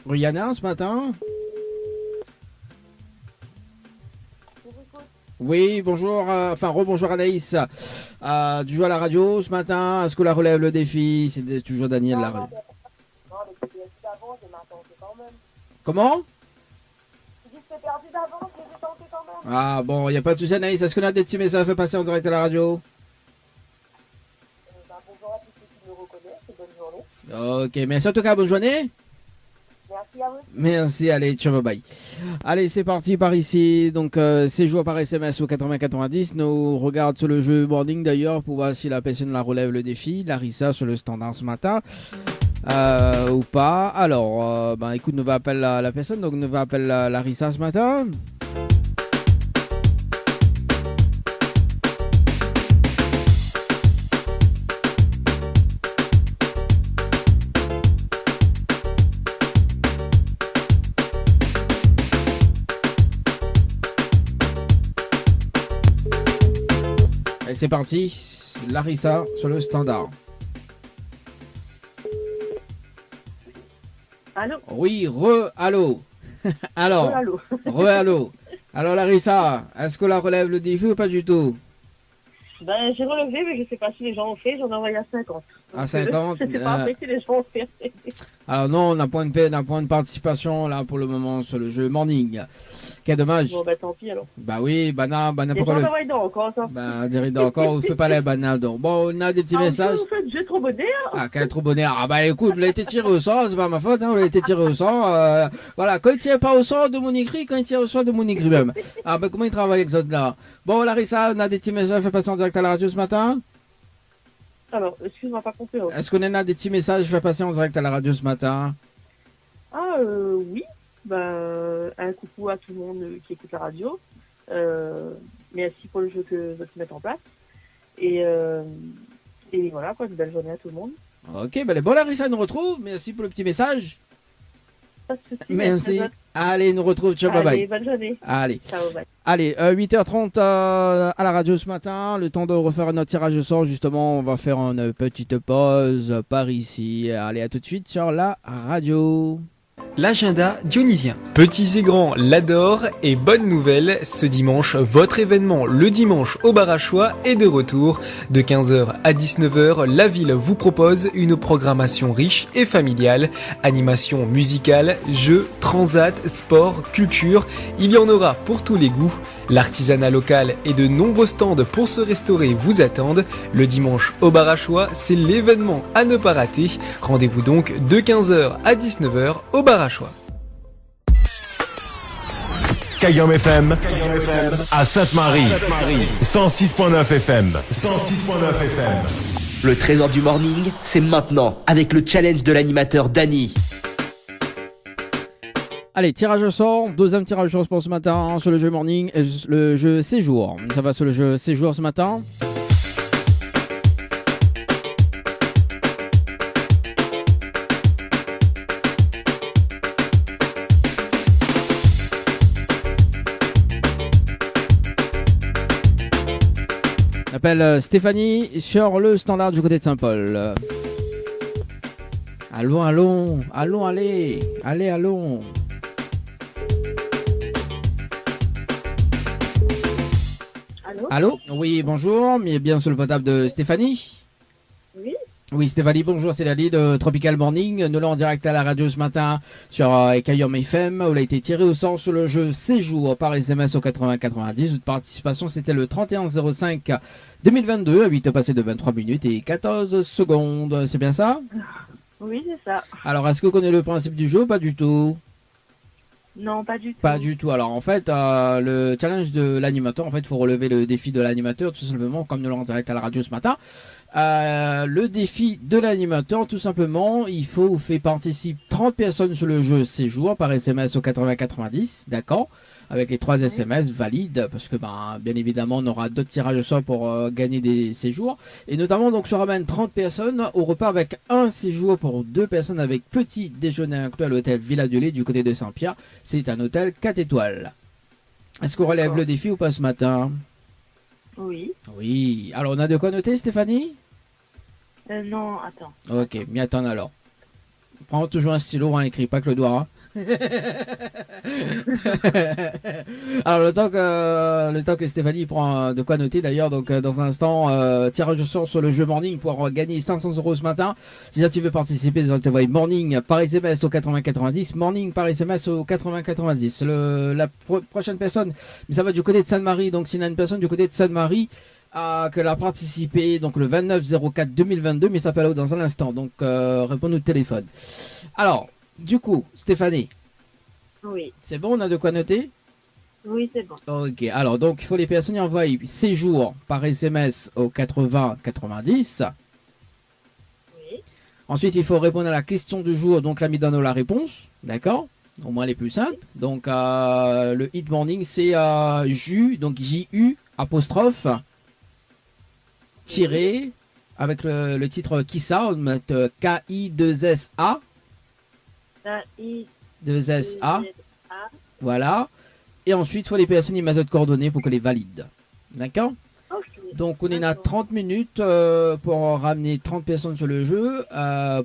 Rihanna ce matin. Oui, bonjour, rebonjour Anaïs. Du jeu à la radio ce matin, est-ce que la relève le défi? C'est toujours Daniel la relève. Comment? Perdu d'avance, je vais tenter quand même. Ah bon, il n'y a pas de souci Anaïs, est-ce qu'on a des petits messages à passer en direct à la radio? Bonjour à tous ceux qui me reconnaissent et bonne journée. Ok, merci en tout cas, bonne journée. Merci à vous. Merci, allez, ciao, bye. Allez, c'est parti par ici. Donc, séjour par SMS au 80-90. Nous regarde sur le jeu Morning d'ailleurs pour voir si la personne la relève le défi. Larissa sur le standard ce matin. Ou pas. Alors, écoute, nous va appeler la personne. Donc, nous va appeler Larissa ce matin. Et c'est parti. Larissa sur le standard. Allô? Oui, allô. Alors, allô. Alors Larissa, est-ce que la relève le défi ou pas du tout? Ben, j'ai relevé, mais je sais pas si les gens ont fait. J'en ai envoyé à 50. À 50 Je sais pas après si les gens ont fait. Alors non, on a point de participation là pour le moment sur le jeu Morning. Quel dommage. Bon, tant pis alors. Bah oui, n'importe Les gens quoi. envoient encore, ça. Direct encore, on fait pas les bananes. Bon, on a des petits messages. Vous faites jeu trop bonnet, hein? Ah, quel trop bonheur. Ah bah écoute, vous l'avez été tiré au sort, c'est pas ma faute, hein, vous l'avez été tiré au sort. Voilà, quand il tire pas au sort de mon écrit, quand il tire au sort de mon écrit même. Ah bah comment il travaille avec ça là? Bon Larissa, on a des petits messages fait passer en direct à la radio ce matin? Alors, excuse-moi, pas compris. Hein. Est-ce qu'on en a des petits messages fait passer en direct à la radio ce matin? Oui. Un coucou à tout le monde qui écoute la radio. Merci pour le jeu que vous mettez en place. Et voilà, quoi, une belle journée à tout le monde. Ok, bon Larissa nous retrouve. Merci pour le petit message. Pas de soucis, merci. Allez, nous retrouve. Ciao, bye bye. Allez, bonne journée. Allez. Ciao, bye. Allez, 8h30 à la radio ce matin. Le temps de refaire notre tirage au sort. Justement, on va faire une petite pause par ici. Allez, à tout de suite sur la radio. L'agenda dionysien. Petits et grands l'adorent et bonne nouvelle, ce dimanche, votre événement le dimanche au bar à choix est de retour. De 15h à 19h, la ville vous propose une programmation riche et familiale. Animation musicale, jeux, transat, sport, culture, il y en aura pour tous les goûts. L'artisanat local et de nombreux stands pour se restaurer vous attendent. Le dimanche au bar à choix, c'est l'événement à ne pas rater. Rendez-vous donc de 15h à 19h au bar à choix. Kayom FM à Sainte-Marie 106.9 FM 106.9 FM. Le trésor du morning, c'est maintenant avec le challenge de l'animateur Dany. Allez, tirage au sort, deuxième tirage au sort pour ce matin sur le jeu Morning, le jeu Séjour. Ça va sur le jeu Séjour ce matin. Je m'appelle Stéphanie sur le standard du côté de Saint-Paul. Allons, allez. Allô? Oui, bonjour, mais bien sur le portable de Stéphanie. Oui. Oui, Stéphanie, bonjour, c'est Lali de Tropical Morning. Nous l'avons en direct à la radio ce matin sur Kayom FM, où il a été tiré au sort sur le jeu Séjour par SMS au 80-90. Votre participation, c'était le 31-05 2022, à 8 passé de 23 minutes et 14 secondes. C'est bien ça? Oui, c'est ça. Alors, est-ce que vous connaissez le principe du jeu? Pas du tout. Non, pas du tout. Pas du tout. Alors en fait, le challenge de l'animateur, en fait, il faut relever le défi de l'animateur, tout simplement, comme nous l'avons en direct à la radio ce matin. Le défi de l'animateur, tout simplement, il faut faire participer 30 personnes sur le jeu Séjour par SMS au 80-90, d'accord? Avec les 3 SMS valides, parce que bien évidemment, on aura d'autres tirages au sort pour gagner des séjours. Et notamment, donc, se ramène 30 personnes au repas avec un séjour pour 2 personnes avec petit déjeuner inclus à l'hôtel Villa du Lait du côté de Saint-Pierre. C'est un hôtel 4 étoiles. Est-ce qu'on relève D'accord. le défi ou pas ce matin? Oui. Oui. Alors, on a de quoi noter, Stéphanie? Non, attends. Ok, m'y attends alors. Prends toujours un stylo, hein, écris pas que le doigt. Hein. Alors le temps que Stéphanie prend de quoi noter d'ailleurs, donc dans un instant, tirage au sort sur le jeu Morning pour gagner 500 € ce matin. Si tu veux participer, tu envoies Morning par SMS au 80-90, Morning par SMS au 80-90. La prochaine personne, mais ça va du côté de Sainte-Marie, donc s'il y a une personne du côté de Sainte-Marie que l'a participé, donc le 29-04-2022, mais ça s'appelle dans un instant, donc réponds-nous au téléphone. Alors, du coup, Stéphanie, Oui. c'est bon, on a de quoi noter? Oui, c'est bon. Ok, alors donc il faut les personnes y envoyer séjour par SMS au 80-90. Oui. Ensuite, il faut répondre à la question du jour, donc là, donne la réponse, d'accord? Au moins les plus simples. Donc le hit morning, c'est JU, donc JU apostrophe tiré avec le titre Kissa, on met KI2SA. KI2SA. Voilà. Et ensuite, il faut les personnes mettent de coordonnées pour que les valident. D'accord? Okay. Donc, on est à 30 minutes pour ramener 30 personnes sur le jeu,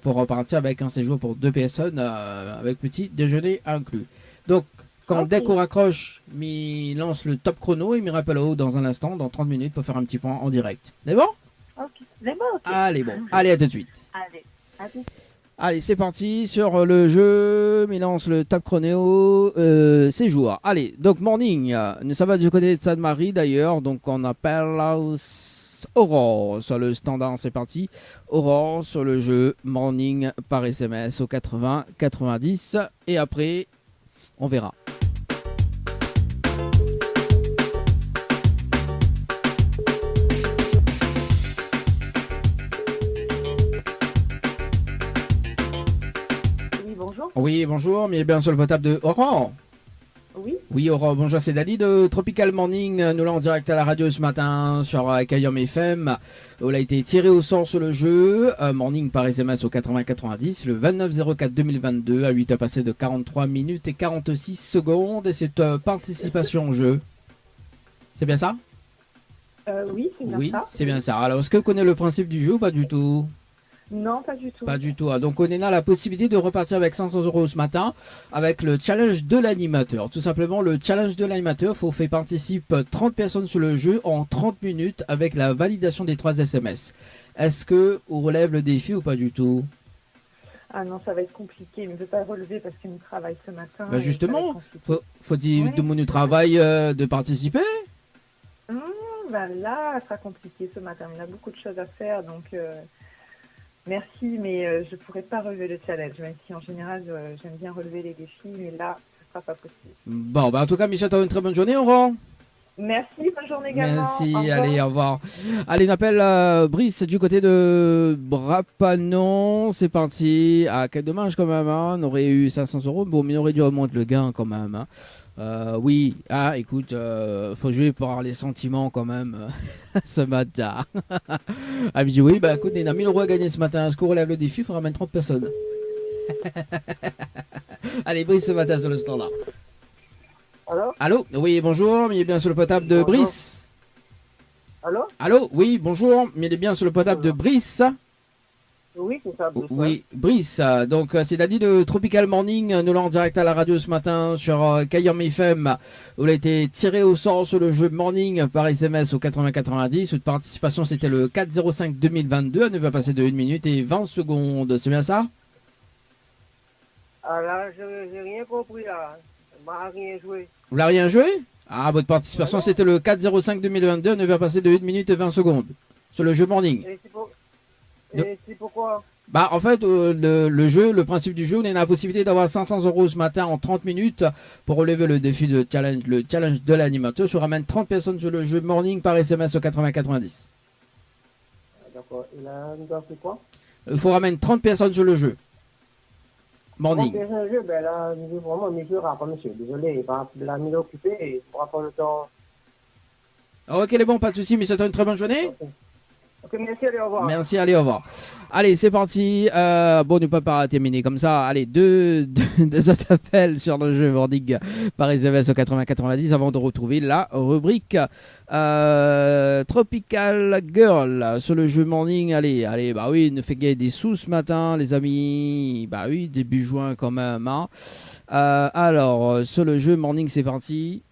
pour repartir avec un séjour pour 2 personnes, avec petit déjeuner inclus. Donc, dès qu'on raccroche, il lance le top chrono et il me rappelle au haut dans un instant, dans 30 minutes, pour faire un petit point en direct. C'est bon? Ok. C'est bon, ok. Allez, bon. Allez, à tout de suite. Allez, à tout de suite. Allez, c'est parti sur le jeu. Il lance le top chrono séjour. Allez, donc morning. Ça va du côté de Sainte-Marie d'ailleurs. Donc on appelle Aurore sur le standard. C'est parti. Aurore sur le jeu morning par SMS au 80-90. Et après, on verra. Oui, bonjour, mais bien sur le potable de Aurore. Oui. Oui, Aurore, bonjour, c'est Dali de Tropical Morning. Nous l'avons en direct à la radio ce matin sur Kayom FM. Où il a été tiré au sort sur le jeu. Morning par SMS au 80-90, le 29-04-2022, à 8 à passer de 43 minutes et 46 secondes. Et c'est participation au jeu. C'est bien ça? Oui, c'est bien ça. Oui, c'est bien ça. Alors, est-ce que vous connaissez le principe du jeu ou pas du tout? Non, pas du tout. Pas du tout. Donc, on est là la possibilité de repartir avec 500 € ce matin avec le challenge de l'animateur. Tout simplement, le challenge de l'animateur, il faut faire participer 30 personnes sur le jeu en 30 minutes avec la validation des 3 SMS. Est-ce que on relève le défi ou pas du tout? Ah non, ça va être compliqué. Il ne veut pas relever parce qu'il me travaille ce matin. Bah justement, faut dire de mon travail de participer. Bah là, ça sera compliqué ce matin. Il a beaucoup de choses à faire, donc... Merci, mais je ne pourrais pas relever le challenge, même si en général j'aime bien relever les défis, mais là, ce ne sera pas possible. Bon, bah en tout cas, Michel, tu as une très bonne journée, Aurore. Merci, bonne journée également. Merci, allez, au revoir. Allez, on appelle Brice du côté de Brapanon. C'est parti. Ah, quel dommage quand même, hein. On aurait eu 500 €. Bon, mais on aurait dû remonter le gain quand même. Hein. Oui, écoute, faut jouer pour avoir les sentiments quand même ce matin. Ah, mais oui, bah écoute, il y a 1000 € à gagner ce matin. Est-ce qu'on relève le défi? Il faut ramener 30 personnes. Allez, Brice ce matin sur le standard. Allô? Allô? Oui, bonjour, il est bien sur le potable de Brice. Allô? Allô? Oui, bonjour, il est bien sur le potable de Brice. Oui, c'est ça. Oui, Brice. Donc, c'est Dadi de Tropical Morning. Nous l'avons en direct à la radio ce matin sur Kayom FM. Où il a été tiré au sort sur le jeu Morning par SMS au 80-90. Toute participation, c'était le 4-05-2022. Elle ne va passer de 1 minute et 20 secondes. C'est bien ça? Ah là, j'ai rien compris là. On m'a rien joué. Vous l'avez rien joué? Ah, votre participation, c'était le 4-05-2022. Elle ne va passer de 1 minute et 20 secondes. Sur le jeu Morning. Et c'est pourquoi? Bah en fait le jeu, le principe du jeu, on a la possibilité d'avoir 500 € ce matin en 30 minutes pour relever le défi de challenge, le challenge de l'animateur. Je ramène 30 personnes sur le jeu Morning par SMS au 80-90. D'accord. Et là, nous avons fait quoi? Il faut ramener 30 personnes sur le jeu Morning. 30 personnes sur le jeu, ben là, vraiment, monsieur, pas monsieur. Désolé, la mise occupée et on prend pas le temps. Ok, les bons, pas de soucis, mais c'est une très bonne journée. Ok, merci, allez, au revoir. Merci, allez, au revoir. Allez, c'est parti. Bon, ne peut pas terminer comme ça. Allez, deux autres appels sur le jeu Morning par SMS au 80-90 avant de retrouver la rubrique Tropical Girl sur le jeu Morning. Allez, bah oui, ne fait gagner des sous ce matin, les amis. Bah oui, début juin quand même. Hein. Alors, sur le jeu Morning, c'est parti.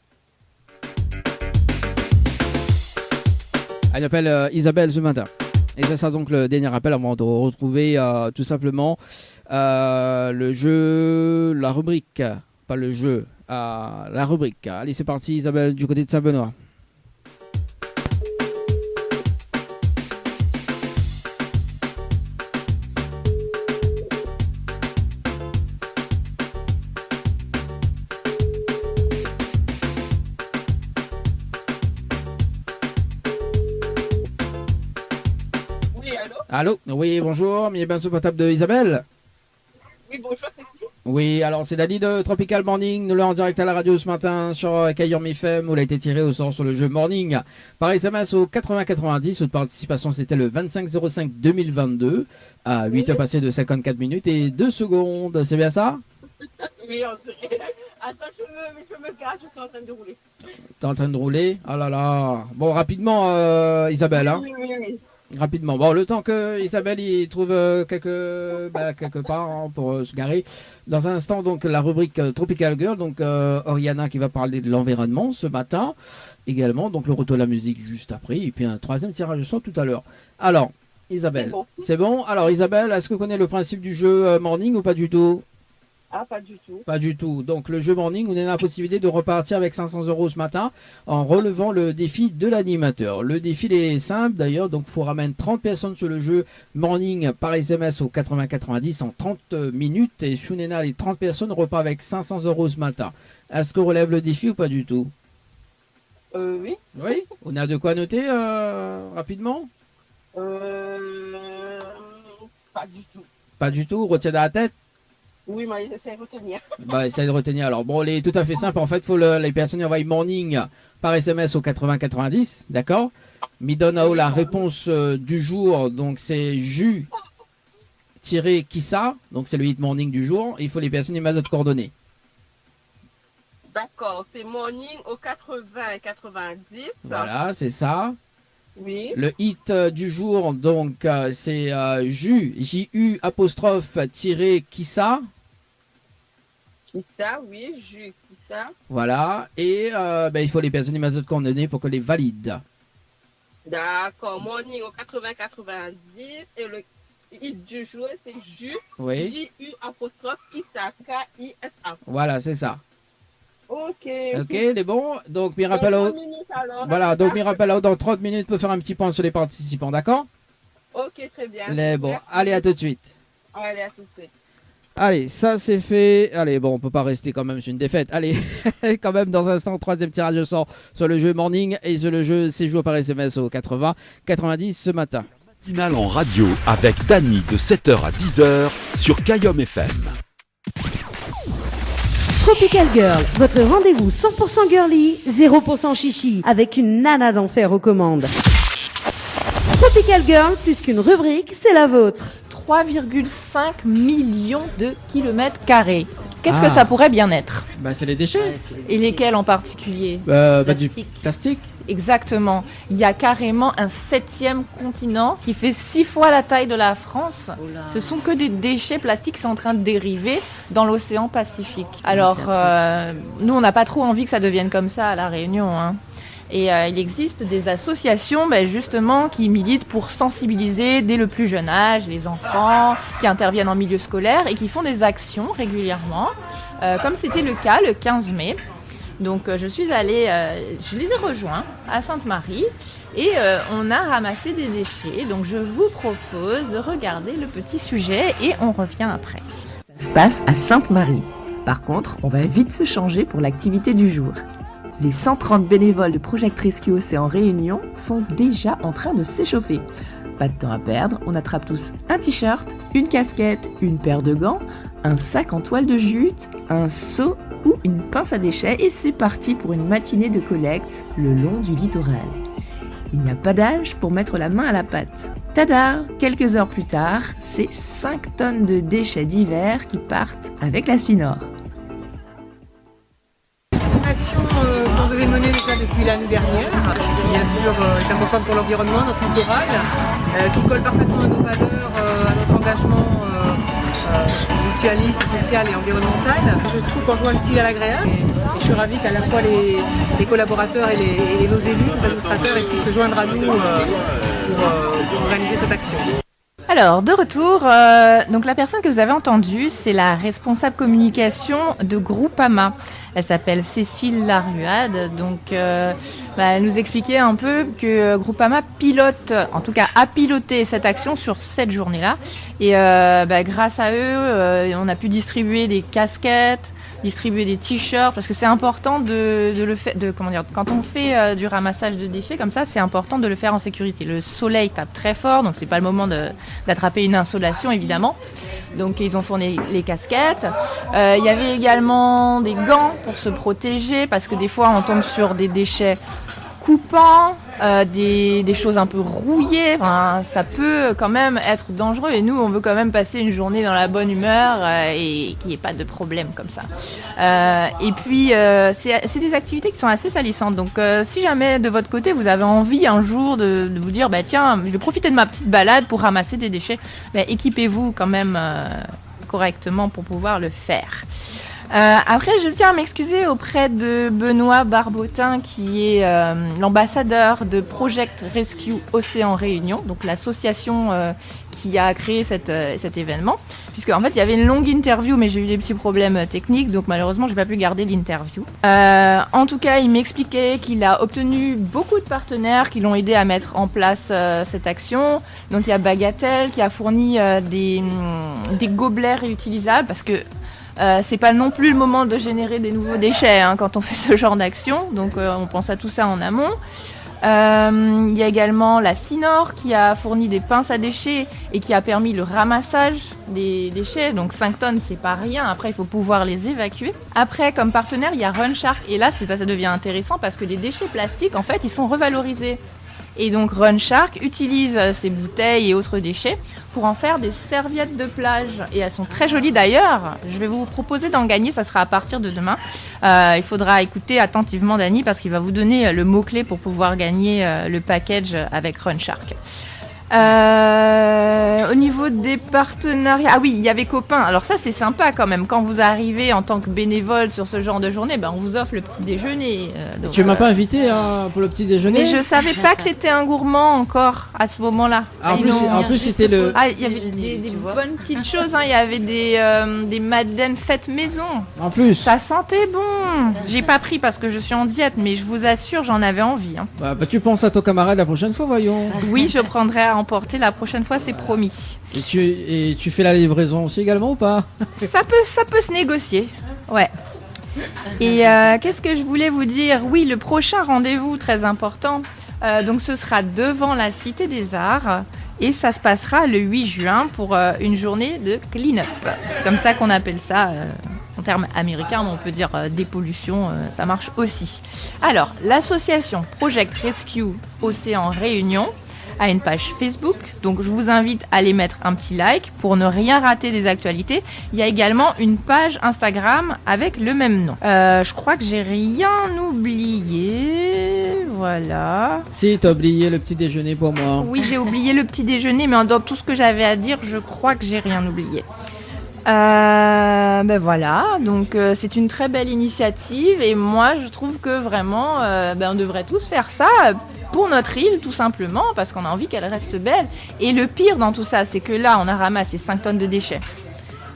Elle appelle Isabelle ce matin. Et ça sera donc le dernier appel avant de retrouver tout simplement le jeu, la rubrique. Pas le jeu, la rubrique. Allez, c'est parti Isabelle du côté de Saint-Benoît. Allô? Oui, bonjour, bienvenue sur le portable de Isabelle. Oui, bonjour, c'est qui? Oui, alors c'est Dani de Tropical Morning, nous l'avons en direct à la radio ce matin sur Cayenne FM où il a été tiré au sort sur le jeu Morning. Par SMS au 80-90, votre participation c'était le 25-05-2022 à 8 heures passées de 54 minutes et 2 secondes, c'est bien ça? Oui, on dirait. Attends, je me cache, je suis en train de rouler. T'es en train de rouler? Oh là là. Bon, rapidement Isabelle, hein? Oui. Rapidement. Bon, le temps que Isabelle y trouve quelque part hein, pour se garer. Dans un instant, donc, la rubrique Tropical Girl. Donc, Oriana qui va parler de l'environnement ce matin. Également, donc, le retour de la musique juste après. Et puis, un troisième tirage de son tout à l'heure. Alors, Isabelle. C'est bon. Alors, Isabelle, est-ce que vous connaissez le principe du jeu Morning ou pas du tout? Ah, pas du tout. Pas du tout. Donc, le jeu Morning, on a la possibilité de repartir avec 500 € ce matin en relevant le défi de l'animateur. Le défi est simple d'ailleurs, donc il faut ramener 30 personnes sur le jeu Morning par SMS au 80-90 en 30 minutes. Et Sunena, les 30 personnes repartent avec 500 € ce matin. Est-ce qu'on relève le défi ou pas du tout? Oui. Oui. On a de quoi noter rapidement? Pas du tout. Pas du tout. Retiens dans la tête? Oui, mais j'essaie de retenir. Bah, essaye de retenir. Alors, bon, il est tout à fait simple. En fait, faut les personnes envoient Morning par SMS au 80-90, d'accord? Me donne la réponse du jour. Donc, c'est jus-kissa. Donc, c'est le hit Morning du jour. Il faut les personnes et d'autres coordonnées. D'accord, c'est Morning au 80-90. Voilà, c'est ça. Oui. Le hit du jour, donc, c'est J-U apostrophe kissa. Kissa, oui, Kissa. Voilà, et il faut les personnes et d'autres coordonnées pour que les valide. D'accord, Morning au 80-90 et le hit du jour, c'est Oui. J-U apostrophe Kissa, K-I-S-A. Voilà, c'est ça. Ok, les bons. Donc, Mirapello. Voilà, donc Mirapello, dans 30 minutes, peut faire un petit point sur les participants, d'accord? Ok, très bien. Les bons. Allez, à tout de suite. Allez, à tout de suite. Allez, ça c'est fait. Allez, bon, on peut pas rester quand même sur une défaite. Allez, quand même, dans un instant, troisième tirage au sort sur le jeu Morning et sur le jeu séjour par SMS au 80-90 ce matin. Matinale en radio avec Dany de 7h à 10h sur Cayenne FM. Tropical Girl, votre rendez-vous 100% girly, 0% chichi, avec une nana d'enfer aux commandes. Tropical Girl, plus qu'une rubrique, c'est la vôtre. 3,5 millions de kilomètres carrés. Qu'est-ce que ça pourrait bien être? Bah, c'est les déchets. Et lesquels en particulier? Du plastique. Exactement. Il y a carrément un 7e continent qui fait 6 fois la taille de la France. Ce sont que des déchets plastiques qui sont en train de dériver dans l'océan Pacifique. Alors, nous, on n'a pas trop envie que ça devienne comme ça à La Réunion, hein. Et il existe des associations justement qui militent pour sensibiliser dès le plus jeune âge les enfants qui interviennent en milieu scolaire et qui font des actions régulièrement, comme c'était le cas le 15 mai. Donc je suis allée, je les ai rejoints à Sainte-Marie et on a ramassé des déchets. Donc je vous propose de regarder le petit sujet et on revient après. Ça se passe à Sainte-Marie. Par contre, on va vite se changer pour l'activité du jour. Les 130 bénévoles de Project Rescue Océan Réunion sont déjà en train de s'échauffer. Pas de temps à perdre, on attrape tous un t-shirt, une casquette, une paire de gants, un sac en toile de jute, un seau ou une pince à déchets et c'est parti pour une matinée de collecte le long du littoral. Il n'y a pas d'âge pour mettre la main à la pâte. Tada! Quelques heures plus tard, c'est 5 tonnes de déchets divers qui partent avec la Sinor. C'est une action qu'on devait mener déjà depuis l'année dernière, qui bien sûr est importante pour l'environnement, notre littoral, qui colle parfaitement à nos valeurs, à notre engagement mutualiste, social et environnemental. Je trouve qu'on joue utile à l'agréable et je suis ravie qu'à la fois les collaborateurs et nos élus, les administrateurs puissent se joindre à nous pour organiser cette action. Alors, de retour, donc la personne que vous avez entendue, c'est la responsable communication de Groupama. Elle s'appelle Cécile Laruade. Donc, elle nous expliquait un peu que Groupama pilote, en tout cas a piloté cette action sur cette journée-là. Et grâce à eux, on a pu distribuer des casquettes, distribuer des t-shirts, parce que c'est important de le faire, quand on fait du ramassage de déchets comme ça, c'est important de le faire en sécurité. Le soleil tape très fort, donc c'est pas le moment d'attraper une insolation évidemment. Donc ils ont fourni les casquettes. Il y avait également des gants pour se protéger, parce que des fois on tombe sur des déchets coupants, des choses un peu rouillées, enfin, ça peut quand même être dangereux et nous on veut quand même passer une journée dans la bonne humeur et qu'il n'y ait pas de problème comme ça. Et puis c'est des activités qui sont assez salissantes, donc si jamais de votre côté vous avez envie un jour de vous dire tiens, je vais profiter de ma petite balade pour ramasser des déchets, équipez-vous quand même correctement pour pouvoir le faire. Après, je tiens à m'excuser auprès de Benoît Barbotin, qui est l'ambassadeur de Project Rescue Océan Réunion, donc l'association qui a créé cet événement. Puisque en fait, il y avait une longue interview, mais j'ai eu des petits problèmes techniques, donc malheureusement, je n'ai pas pu garder l'interview. En tout cas, il m'expliquait qu'il a obtenu beaucoup de partenaires qui l'ont aidé à mettre en place cette action. Donc, il y a Bagatelle qui a fourni des gobelets réutilisables, parce que c'est pas non plus le moment de générer des nouveaux déchets quand on fait ce genre d'action, donc on pense à tout ça en amont. Il y a également la Sinor qui a fourni des pinces à déchets et qui a permis le ramassage des déchets, donc 5 tonnes c'est pas rien, après il faut pouvoir les évacuer. Après, comme partenaire, il y a Run Shark, et là ça devient intéressant parce que les déchets plastiques en fait ils sont revalorisés. Et donc Run Shark utilise ces bouteilles et autres déchets pour en faire des serviettes de plage. Et elles sont très jolies d'ailleurs. Je vais vous proposer d'en gagner, ça sera à partir de demain. Il faudra écouter attentivement Dany parce qu'il va vous donner le mot-clé pour pouvoir gagner le package avec Run Shark. Au niveau des partenariats, oui, il y avait Copain. Alors ça c'est sympa quand même. Quand vous arrivez en tant que bénévole sur ce genre de journée, on vous offre le petit déjeuner. Donc, tu m'as pas invité pour le petit déjeuner? Mais je savais pas que t'étais un gourmand encore à ce moment-là. En plus c'était le. Il y avait des bonnes petites choses. Il y avait des madeleines faites maison. En plus. Ça sentait bon. J'ai pas pris parce que je suis en diète, mais je vous assure, j'en avais envie. Tu penses à ton camarade la prochaine fois, voyons. Oui, je prendrai à emporter la prochaine fois, c'est promis. Et tu fais la livraison aussi également ou pas? Ça peut se négocier, ouais. Et qu'est-ce que je voulais vous dire? Oui, le prochain rendez-vous très important, donc ce sera devant la Cité des Arts et ça se passera le 8 juin pour une journée de clean-up. C'est comme ça qu'on appelle ça en termes américains, on peut dire dépollution, ça marche aussi. Alors, l'association Project Rescue Océan Réunion a une page Facebook, donc je vous invite à aller mettre un petit like pour ne rien rater des actualités. Il y a également une page Instagram avec le même nom. Je crois que j'ai rien oublié, voilà. Si, t'as oublié le petit déjeuner pour moi. Oui, j'ai oublié le petit déjeuner, mais dans tout ce que j'avais à dire, je crois que j'ai rien oublié. Voilà, donc c'est une très belle initiative et moi je trouve que vraiment on devrait tous faire ça pour notre île tout simplement parce qu'on a envie qu'elle reste belle. Et le pire dans tout ça, c'est que là on a ramassé 5 tonnes de déchets.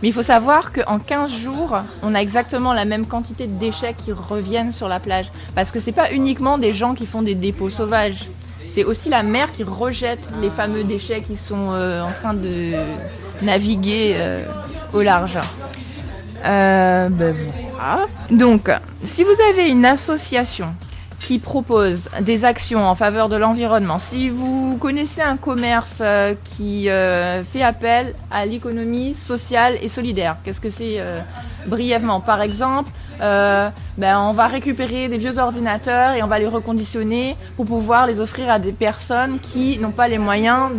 Mais il faut savoir qu'en 15 jours, on a exactement la même quantité de déchets qui reviennent sur la plage. Parce que c'est pas uniquement des gens qui font des dépôts sauvages. C'est aussi la mer qui rejette les fameux déchets qui sont en train de naviguer au large. Voilà. Donc, si vous avez une association qui propose des actions en faveur de l'environnement, si vous connaissez un commerce qui fait appel à l'économie sociale et solidaire, qu'est-ce que c'est brièvement? Par exemple, on va récupérer des vieux ordinateurs et on va les reconditionner pour pouvoir les offrir à des personnes qui n'ont pas les moyens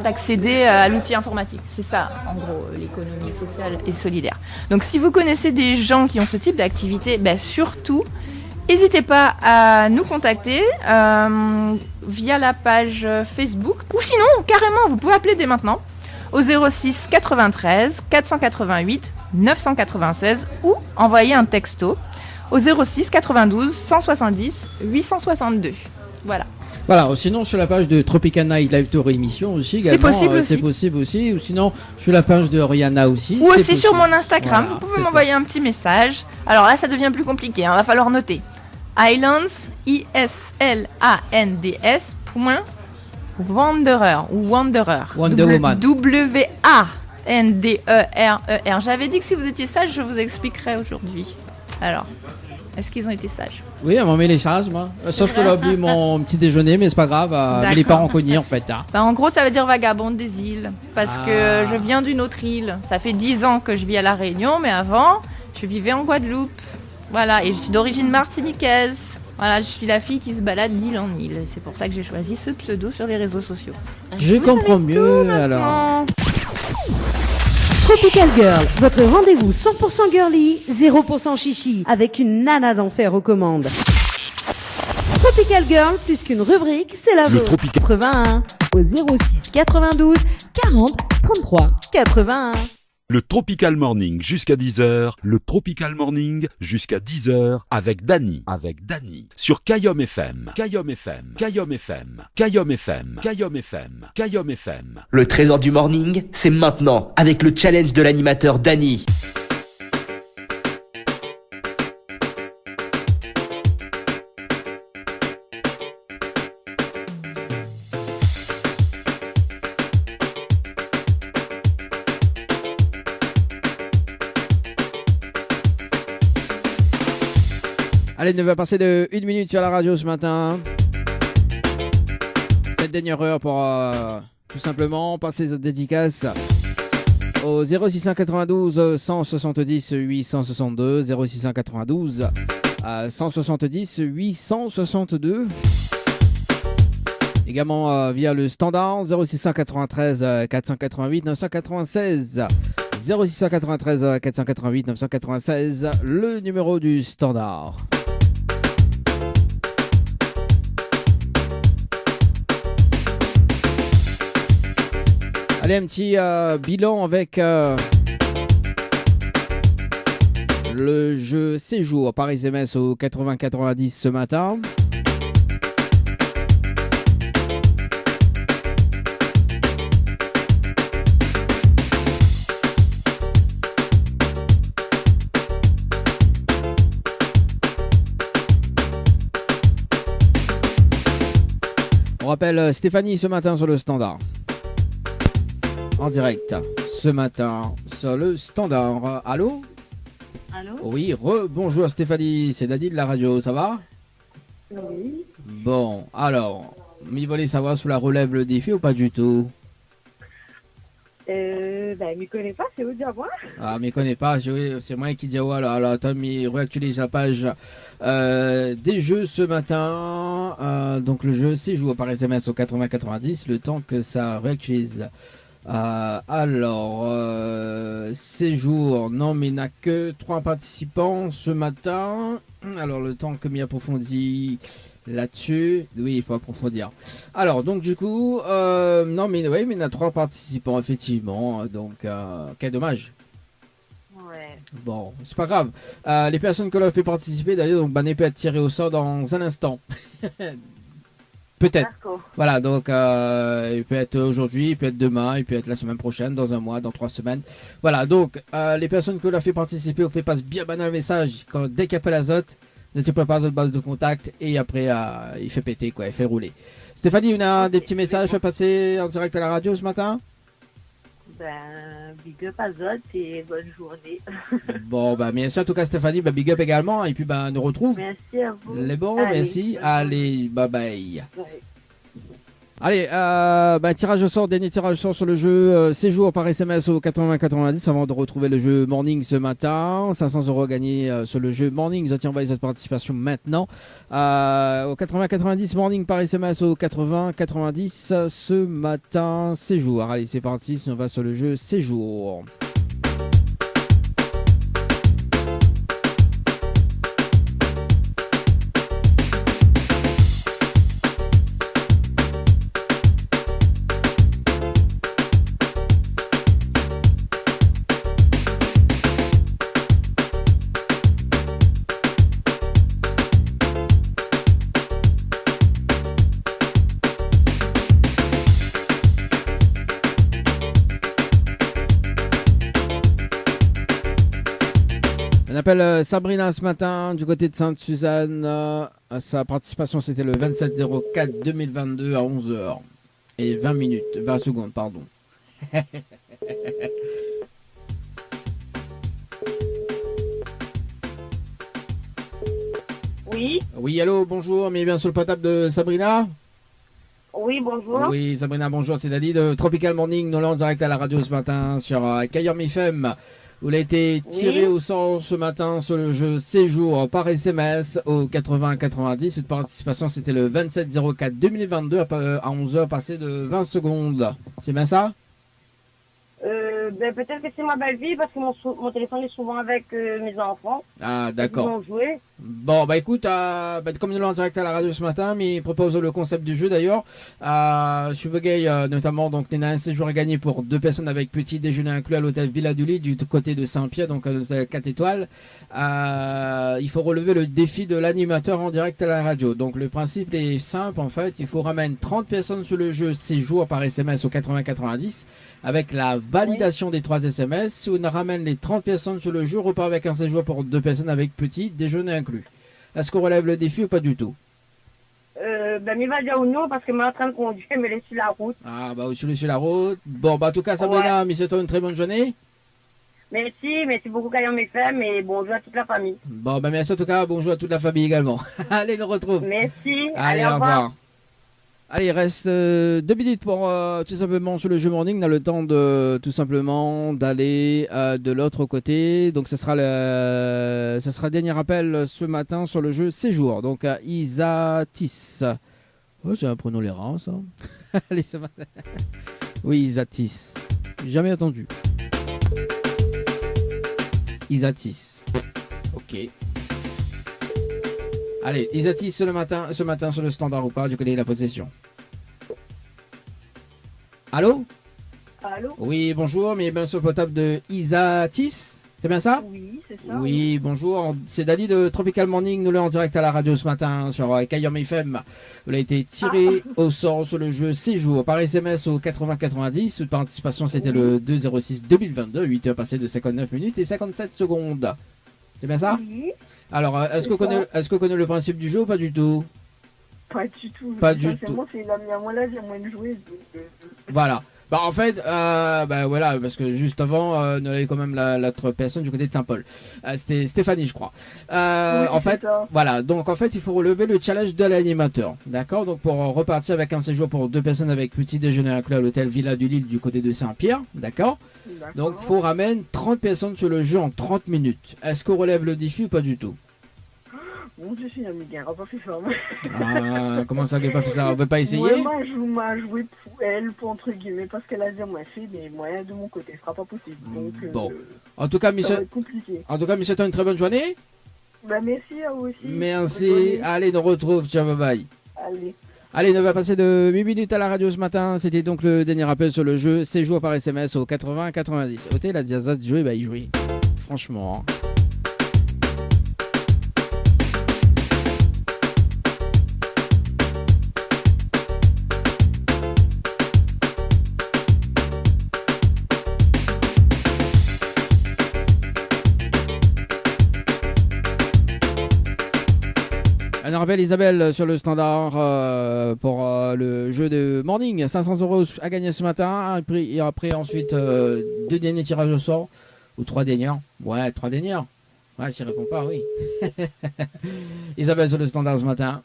d'accéder à l'outil informatique. C'est ça, en gros, l'économie sociale et solidaire. Donc si vous connaissez des gens qui ont ce type d'activité, surtout, n'hésitez pas à nous contacter via la page Facebook ou sinon, carrément, vous pouvez appeler dès maintenant au 06 93 488 996 ou envoyer un texto au 06 92 170 862. Voilà. Voilà, sinon sur la page de Tropical Night Live Tour émission aussi également. C'est possible aussi. Ou sinon sur la page de Rihanna aussi. Ou aussi sur mon Instagram, voilà, vous pouvez m'envoyer un petit message. Alors là, ça devient plus compliqué, va falloir noter. Islands, ISLANDS, Wanderer ou Wanderer. Wonder Woman. WANDERER. J'avais dit que si vous étiez sage, je vous expliquerai aujourd'hui. Alors, est-ce qu'ils ont été sages? Oui, elle m'a mis les sages, moi. Sauf que là, oublié mon petit déjeuner, mais c'est pas grave. Mais les parents connus, en fait. En gros, ça veut dire vagabonde des îles. Parce que je viens d'une autre île. Ça fait 10 ans que je vis à La Réunion, mais avant, je vivais en Guadeloupe. Voilà, et je suis d'origine martiniquaise. Voilà, je suis la fille qui se balade d'île en île. Et c'est pour ça que j'ai choisi ce pseudo sur les réseaux sociaux. Je comprends mieux, alors. Tropical Girl, votre rendez-vous 100% girly, 0% chichi, avec une nana d'enfer aux commandes. Tropical Girl, plus qu'une rubrique, c'est la vôtre. 81 au 06 92 40 33 81. Le Tropical Morning jusqu'à 10h, le Tropical Morning jusqu'à 10h avec Dany. Sur Kayom FM. Le trésor du morning, c'est maintenant avec le challenge de l'animateur Dany. Allez, il ne va passer de 1 minute sur la radio ce matin. Cette dernière heure pour tout simplement passer cette dédicace au 0692 170 862 0692 170 862. Également via le standard 0693 488 996. 0693 488 996, le numéro du standard. Allez, un petit bilan avec le jeu séjour par SMS au 80-90 ce matin. On rappelle Stéphanie ce matin sur le standard. En direct ce matin sur le standard. Allô? Allô? Oui, bonjour Stéphanie, c'est Dany de la radio, ça va? Oui. Bon, alors, m'y voulez savoir sous la relève le défi ou pas du tout? M'y connais pas, c'est où dire moi? Ah, m'y connais pas, c'est moi qui dis ouais, alors attends, m'y réactualise la page des jeux ce matin. Donc le jeu séjour par SMS au 80-90, le temps que ça réactualise. Séjour, non mais il n'y a que 3 participants ce matin. Alors le temps que m'y approfondit là-dessus, oui il faut approfondir. Alors donc du coup, non mais oui mais il y a 3 participants effectivement, donc quel dommage. Ouais. Bon, c'est pas grave. Les personnes que l'on a fait participer d'ailleurs, donc Bané peut être tiré au sort dans un instant. Peut-être. D'accord. Voilà, donc il peut être aujourd'hui, il peut être demain, il peut être la semaine prochaine, dans un mois, dans 3 semaines. Voilà, donc les personnes que l'on a fait participer, on fait passe bien le message. Dès qu'il appelle Azote, ne te prépare votre base de contact et après il fait péter, quoi, il fait rouler. Stéphanie, on a des petits messages à passer en direct à la radio ce matin? Big up à Zot et bonne journée. Bon, bah, merci en tout cas, Stéphanie. Bah, big up également. Et puis, bah, nous retrouve. Merci à vous. Les bons, merci. Allez, bye bye. Ouais. Allez, tirage au sort, dernier tirage au sort sur le jeu séjour par SMS au 80-90 avant de retrouver le jeu Morning ce matin. 500 € gagnés sur le jeu Morning. Vous envoyez votre participation maintenant. Au 80-90 Morning par SMS au 80-90 ce matin séjour. Allez, c'est parti, on va sur le jeu séjour. On appelle Sabrina ce matin du côté de Sainte-Suzanne. Sa participation c'était le 27-04-2022 à 11h et 20 secondes, pardon. Oui. Oui, allô, bonjour, mais bien sur le portable de Sabrina. Oui, bonjour. Oui, Sabrina, bonjour, c'est Dadi de Tropical Morning, nous en direct à la radio ce matin sur Kayom FM. Vous avez été tiré au sort ce matin sur le jeu séjour par SMS au 80-90. Cette participation, c'était le 27-04-2022 à 11h passé de 20 secondes. C'est bien ça? Peut-être que c'est ma belle-fille parce que mon téléphone est souvent avec mes enfants. Ah, d'accord. Ils ont joué. Bon, bah écoute, comme nous l'avons en direct à la radio ce matin, mais il propose le concept du jeu d'ailleurs. Chevegay, notamment, donc, il y a un séjour à gagner pour 2 personnes avec petit déjeuner inclus à l'hôtel Villa du Lit du côté de Saint-Pierre, donc à l'hôtel 4 étoiles. Il faut relever le défi de l'animateur en direct à la radio. Donc, le principe est simple en fait. Il faut ramener 30 personnes sur le jeu séjour par SMS au 80-90. Avec la validation des 3 SMS, si on ramène les 30 personnes sur le jeu, on repart avec un séjour pour 2 personnes avec petit déjeuner inclus. Est-ce qu'on relève le défi ou pas du tout? Il va dire ou non parce que je suis en train de conduire, mais je suis sur la route. Ah, bah, je suis sur la route. Bon, bah, en tout cas, Sabrina, mais c'est une très bonne journée. Merci beaucoup, Kayom FM, et bonjour à toute la famille. Bon, bah, merci en tout cas, bonjour à toute la famille également. Allez, nous retrouve. Merci. Allez, au revoir. Allez, il reste 2 minutes pour tout simplement sur le jeu Morning. On a le temps de tout simplement d'aller de l'autre côté. Donc, ce sera le dernier appel ce matin sur le jeu séjour. Donc, Isatis. Oh, j'ai un prénom les rangs, ça. Allez, ce matin. Oui, Isatis. Jamais entendu. Isatis. Ok. Allez, Isatis ce matin sur le standard ou pas du côté de la possession. Allô? Allô? Oui, bonjour, mais bien sur le portable de Isatis, c'est bien ça? Oui, c'est ça. Oui, bonjour, c'est Dali de Tropical Morning, nous l'avons en direct à la radio ce matin sur Kayom FM. Vous avez été tiré au sort sur le jeu séjour par SMS au 80-90. Cette participation c'était le 2-06-2022, 8h passées de 59 minutes et 57 secondes. C'est bien ça? Oui. Alors, est-ce qu'on connaît le principe du jeu ou pas du tout? Pas du tout. Pas du tout. C'est la mienne. Moi là, j'ai moins de jouer. Voilà. Bah en fait, voilà, parce que juste avant, on avait quand même l'autre personne du côté de Saint-Paul. C'était Stéphanie, je crois. Oui, en fait, ça. voilà. Donc en fait, il faut relever le challenge de l'animateur, d'accord. Donc pour repartir avec un séjour pour 2 personnes avec petit déjeuner inclus à l'hôtel Villa du Lille du côté de Saint-Pierre, d'accord. Donc il faut ramener 30 personnes sur le jeu en 30 minutes. Est-ce qu'on relève le défi ou pas du tout? Mon Dieu, c'est un gars, on va pas faire ça. Comment ça, on n'a pas fait ça? On veut pas essayer? Moi, je m'a joué pour elle, pour entre guillemets, parce qu'elle a dit moi fait, mais moyen de mon côté, ce sera pas possible. Donc, bon. En tout cas, monsieur, t'as une très bonne journée. Bah, merci à vous aussi. Merci. Allez, nous retrouve. Ciao, bye bye. Allez, on va passer de 8 minutes à la radio ce matin. C'était donc le dernier appel sur le jeu séjour par SMS au 80-90. Ôtez la diazade de jouer, bah, il jouait. Franchement. Hein. Un rappel Isabelle sur le standard pour le jeu de morning. 500 € à gagner ce matin. Et après ensuite 2 derniers tirages au sort. Ou 3 derniers. Ouais, 3 derniers. Ouais, je ne réponds pas, oui. Isabelle sur le standard ce matin.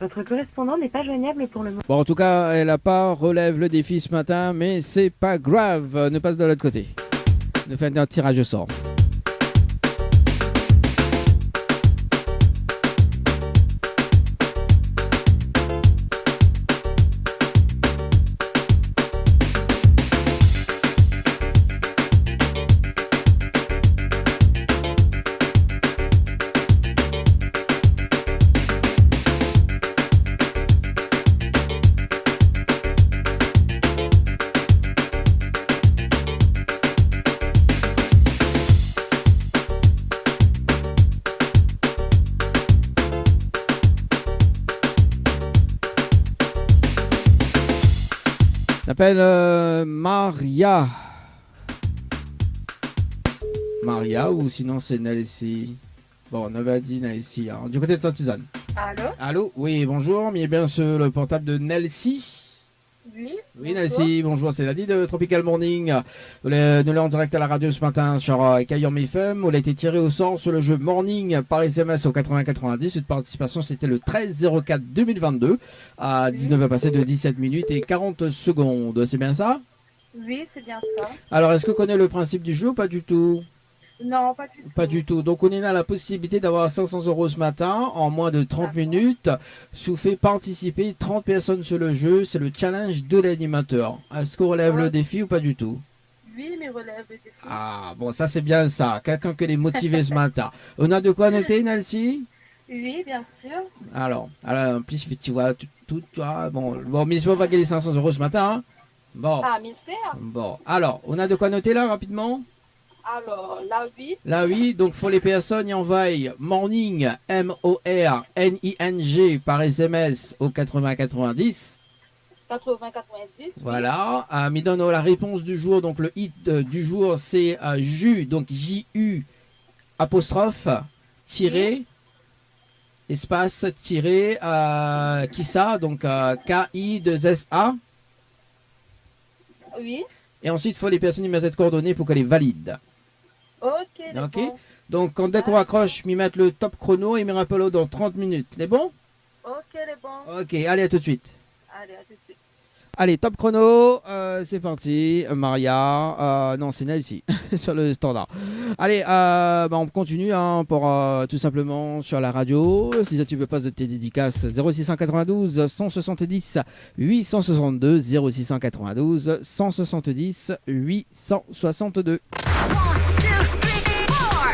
Votre correspondant n'est pas joignable pour le moment. Bon, en tout cas, elle n'a pas relève le défi ce matin, mais c'est pas grave. Ne passe de l'autre côté. Ne fait un tirage au sort. Appelle Maria. Maria ou sinon c'est Nelsie. Bon, on avait dit Nelsie. Hein. Du côté de Sainte-Suzanne. Allô? Allô? Oui, bonjour. Mais bien sur le portable de Nelsie. Oui. Oui, Nelsie, bonjour. C'est Nadie de Tropical Morning. Nous l'avons en direct à la radio ce matin sur Kayom FM. On a été tiré au sort sur le jeu Morning par SMS au 80-90. Cette participation, c'était le 13-04-2022 à 19h passé de 17 minutes et 40 secondes. C'est bien ça? Oui, c'est bien ça. Alors, est-ce que vous connaissez le principe du jeu ou pas du tout? Non, pas du tout. Pas du tout. Donc, on est là la possibilité d'avoir 500 € ce matin en moins de 30 minutes. Vous fait participer 30 personnes sur le jeu. C'est le challenge de l'animateur. Est-ce qu'on relève le défi ou pas du tout? Oui, mais relève le défi. Ah, bon, ça, c'est bien ça. Quelqu'un qui est motivé ce matin. On a de quoi noter, Nelsie? Oui, bien sûr. Alors, en plus, tu vois, tout, tu vois, bon, mais on va gagner 500 € ce matin. Hein. Bon. Ah, mystère. Bon, alors, on a de quoi noter là, rapidement? Alors, la 8. La 8, donc faut les personnes y envoient morning, M-O-R-N-I-N-G par SMS au 80-90. 80-90. Voilà, me donne la réponse du jour, donc le hit du jour c'est JU, donc J-U, apostrophe, tiré, espace, tiré, Kissa, donc K-I-2-S-A. Oui. Et ensuite, il faut les personnes y mettre cette coordonnée pour qu'elle est valide. Ok, bon. Donc, dès qu'on raccroche, m'y mettre le top chrono et me rappelle dans 30 minutes. Les bons? Ok, les bons. Ok, allez, à tout de suite. Allez, à tout de suite. Allez, top chrono, c'est parti. Maria, non, c'est Nelsie sur le standard. Allez, on continue pour tout simplement sur la radio. Si ça tu veux pas de tes dédicaces, 0692 170 862 0692 170 862.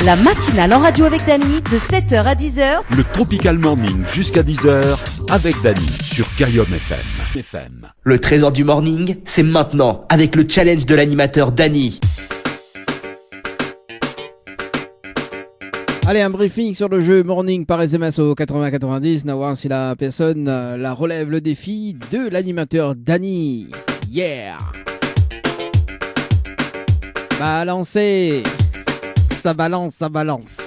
La matinale en radio avec Dany de 7h à 10h. Le Tropical Morning jusqu'à 10h avec Dany sur Kayom FM. Le trésor du morning, c'est maintenant avec le challenge de l'animateur Dany. Allez, un briefing sur le jeu Morning par SMS au 80-90. On va voir si la personne la relève le défi de l'animateur Dany. Yeah! Balancez! Ça balance, ça balance.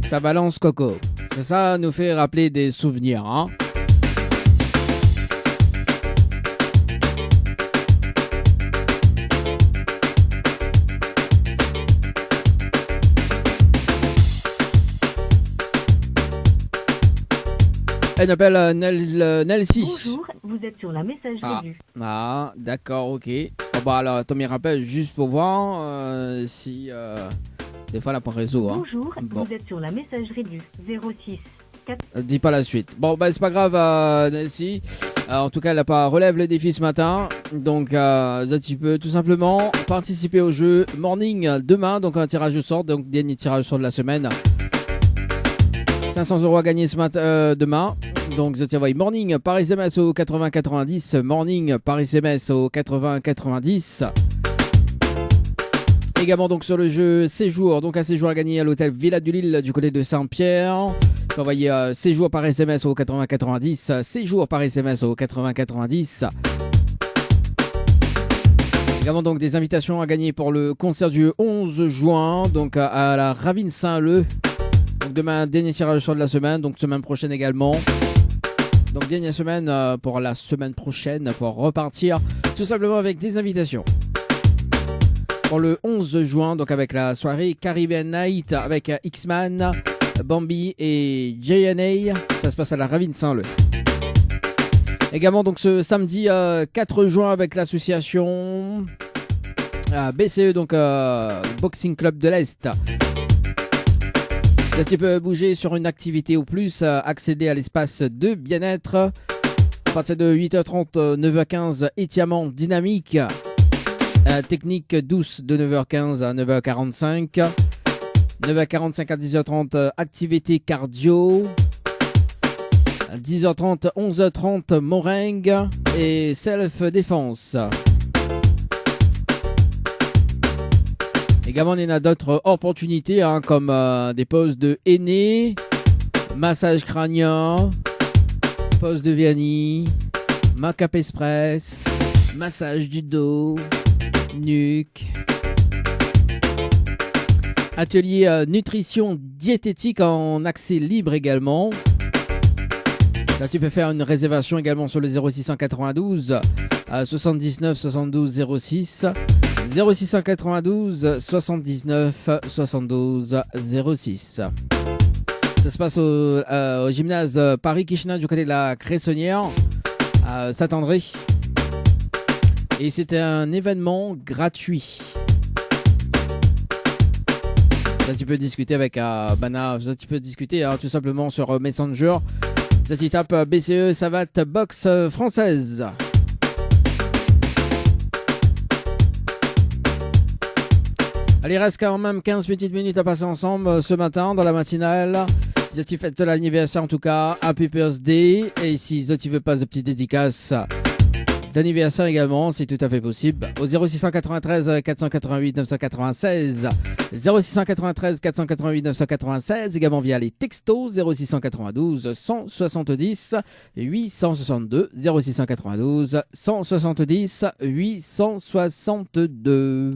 Ça balance, Coco. Ça nous fait rappeler des souvenirs, hein. Elle appelle Nelsie. Bonjour, vous êtes sur la messagerie du. Ah, d'accord, ok. Bon, bah alors, Tommy rappelle juste pour voir si des fois elle n'a pas réseau. Hein. Bonjour, vous êtes sur la messagerie du 06 4. Dis pas la suite. Bon, bah c'est pas grave, Nelsie. En tout cas, elle n'a pas relève le défi ce matin. Donc, tu peux tout simplement participer au jeu Morning demain. Donc, un tirage au sort. Donc, dernier tirage au sort de la semaine. 500 € à gagner ce matin, demain. Donc, je t'envoie Morning par SMS au 80-90. Morning par SMS au 80-90. Également donc sur le jeu séjour, donc un séjour à gagner à l'hôtel Villa du Lille du côté de Saint-Pierre. Envoyez séjour par SMS au 8090, séjour par SMS au 8090. Également donc des invitations à gagner pour le concert du 11 juin, donc à la Ravine Saint-Leu. Donc demain, dernier tirage sur de la semaine, donc semaine prochaine également. Donc dernière semaine pour la semaine prochaine pour repartir tout simplement avec des invitations. Pour le 11 juin, donc avec la soirée Caribbean Night avec X-Man, Bambi et JNA, ça se passe à la Ravine Saint-Leu. Également donc ce samedi 4 juin avec l'association BCE, donc Boxing Club de l'Est. Ça peut bouger sur une activité ou plus, accéder à l'espace de bien-être. À partir de 8h30, 9h15, étirement dynamique. Technique douce de 9h15 à 9h45. 9h45 à 10h30, activité cardio. 10h30, 11h30, meringue et self-défense. Également, il y en a d'autres opportunités comme des pauses de henné, massage crânien, pause de vernis, make-up express, massage du dos, nuque. Atelier nutrition diététique en accès libre également. Là, tu peux faire une réservation également sur le 0692 79 72 06. 0692 79 72 06. Ça se passe au gymnase Paris-Kishna du côté de la Cressonnière à Saint-André. Et c'était un événement gratuit. Là, tu peux discuter avec Bana. Là, tu peux discuter tout simplement sur Messenger. Là, tu tapes BCE Savate Box française. Allez, il reste quand même 15 petites minutes à passer ensemble ce matin dans la matinale. Si tu fêtes l'anniversaire en tout cas, Happy Birthday. Et si tu veux pas de petites dédicaces d'anniversaire également, c'est tout à fait possible. Au 0693 488 996. 0693 488 996. Également via les textos 0692 170 862. 0692 170 862.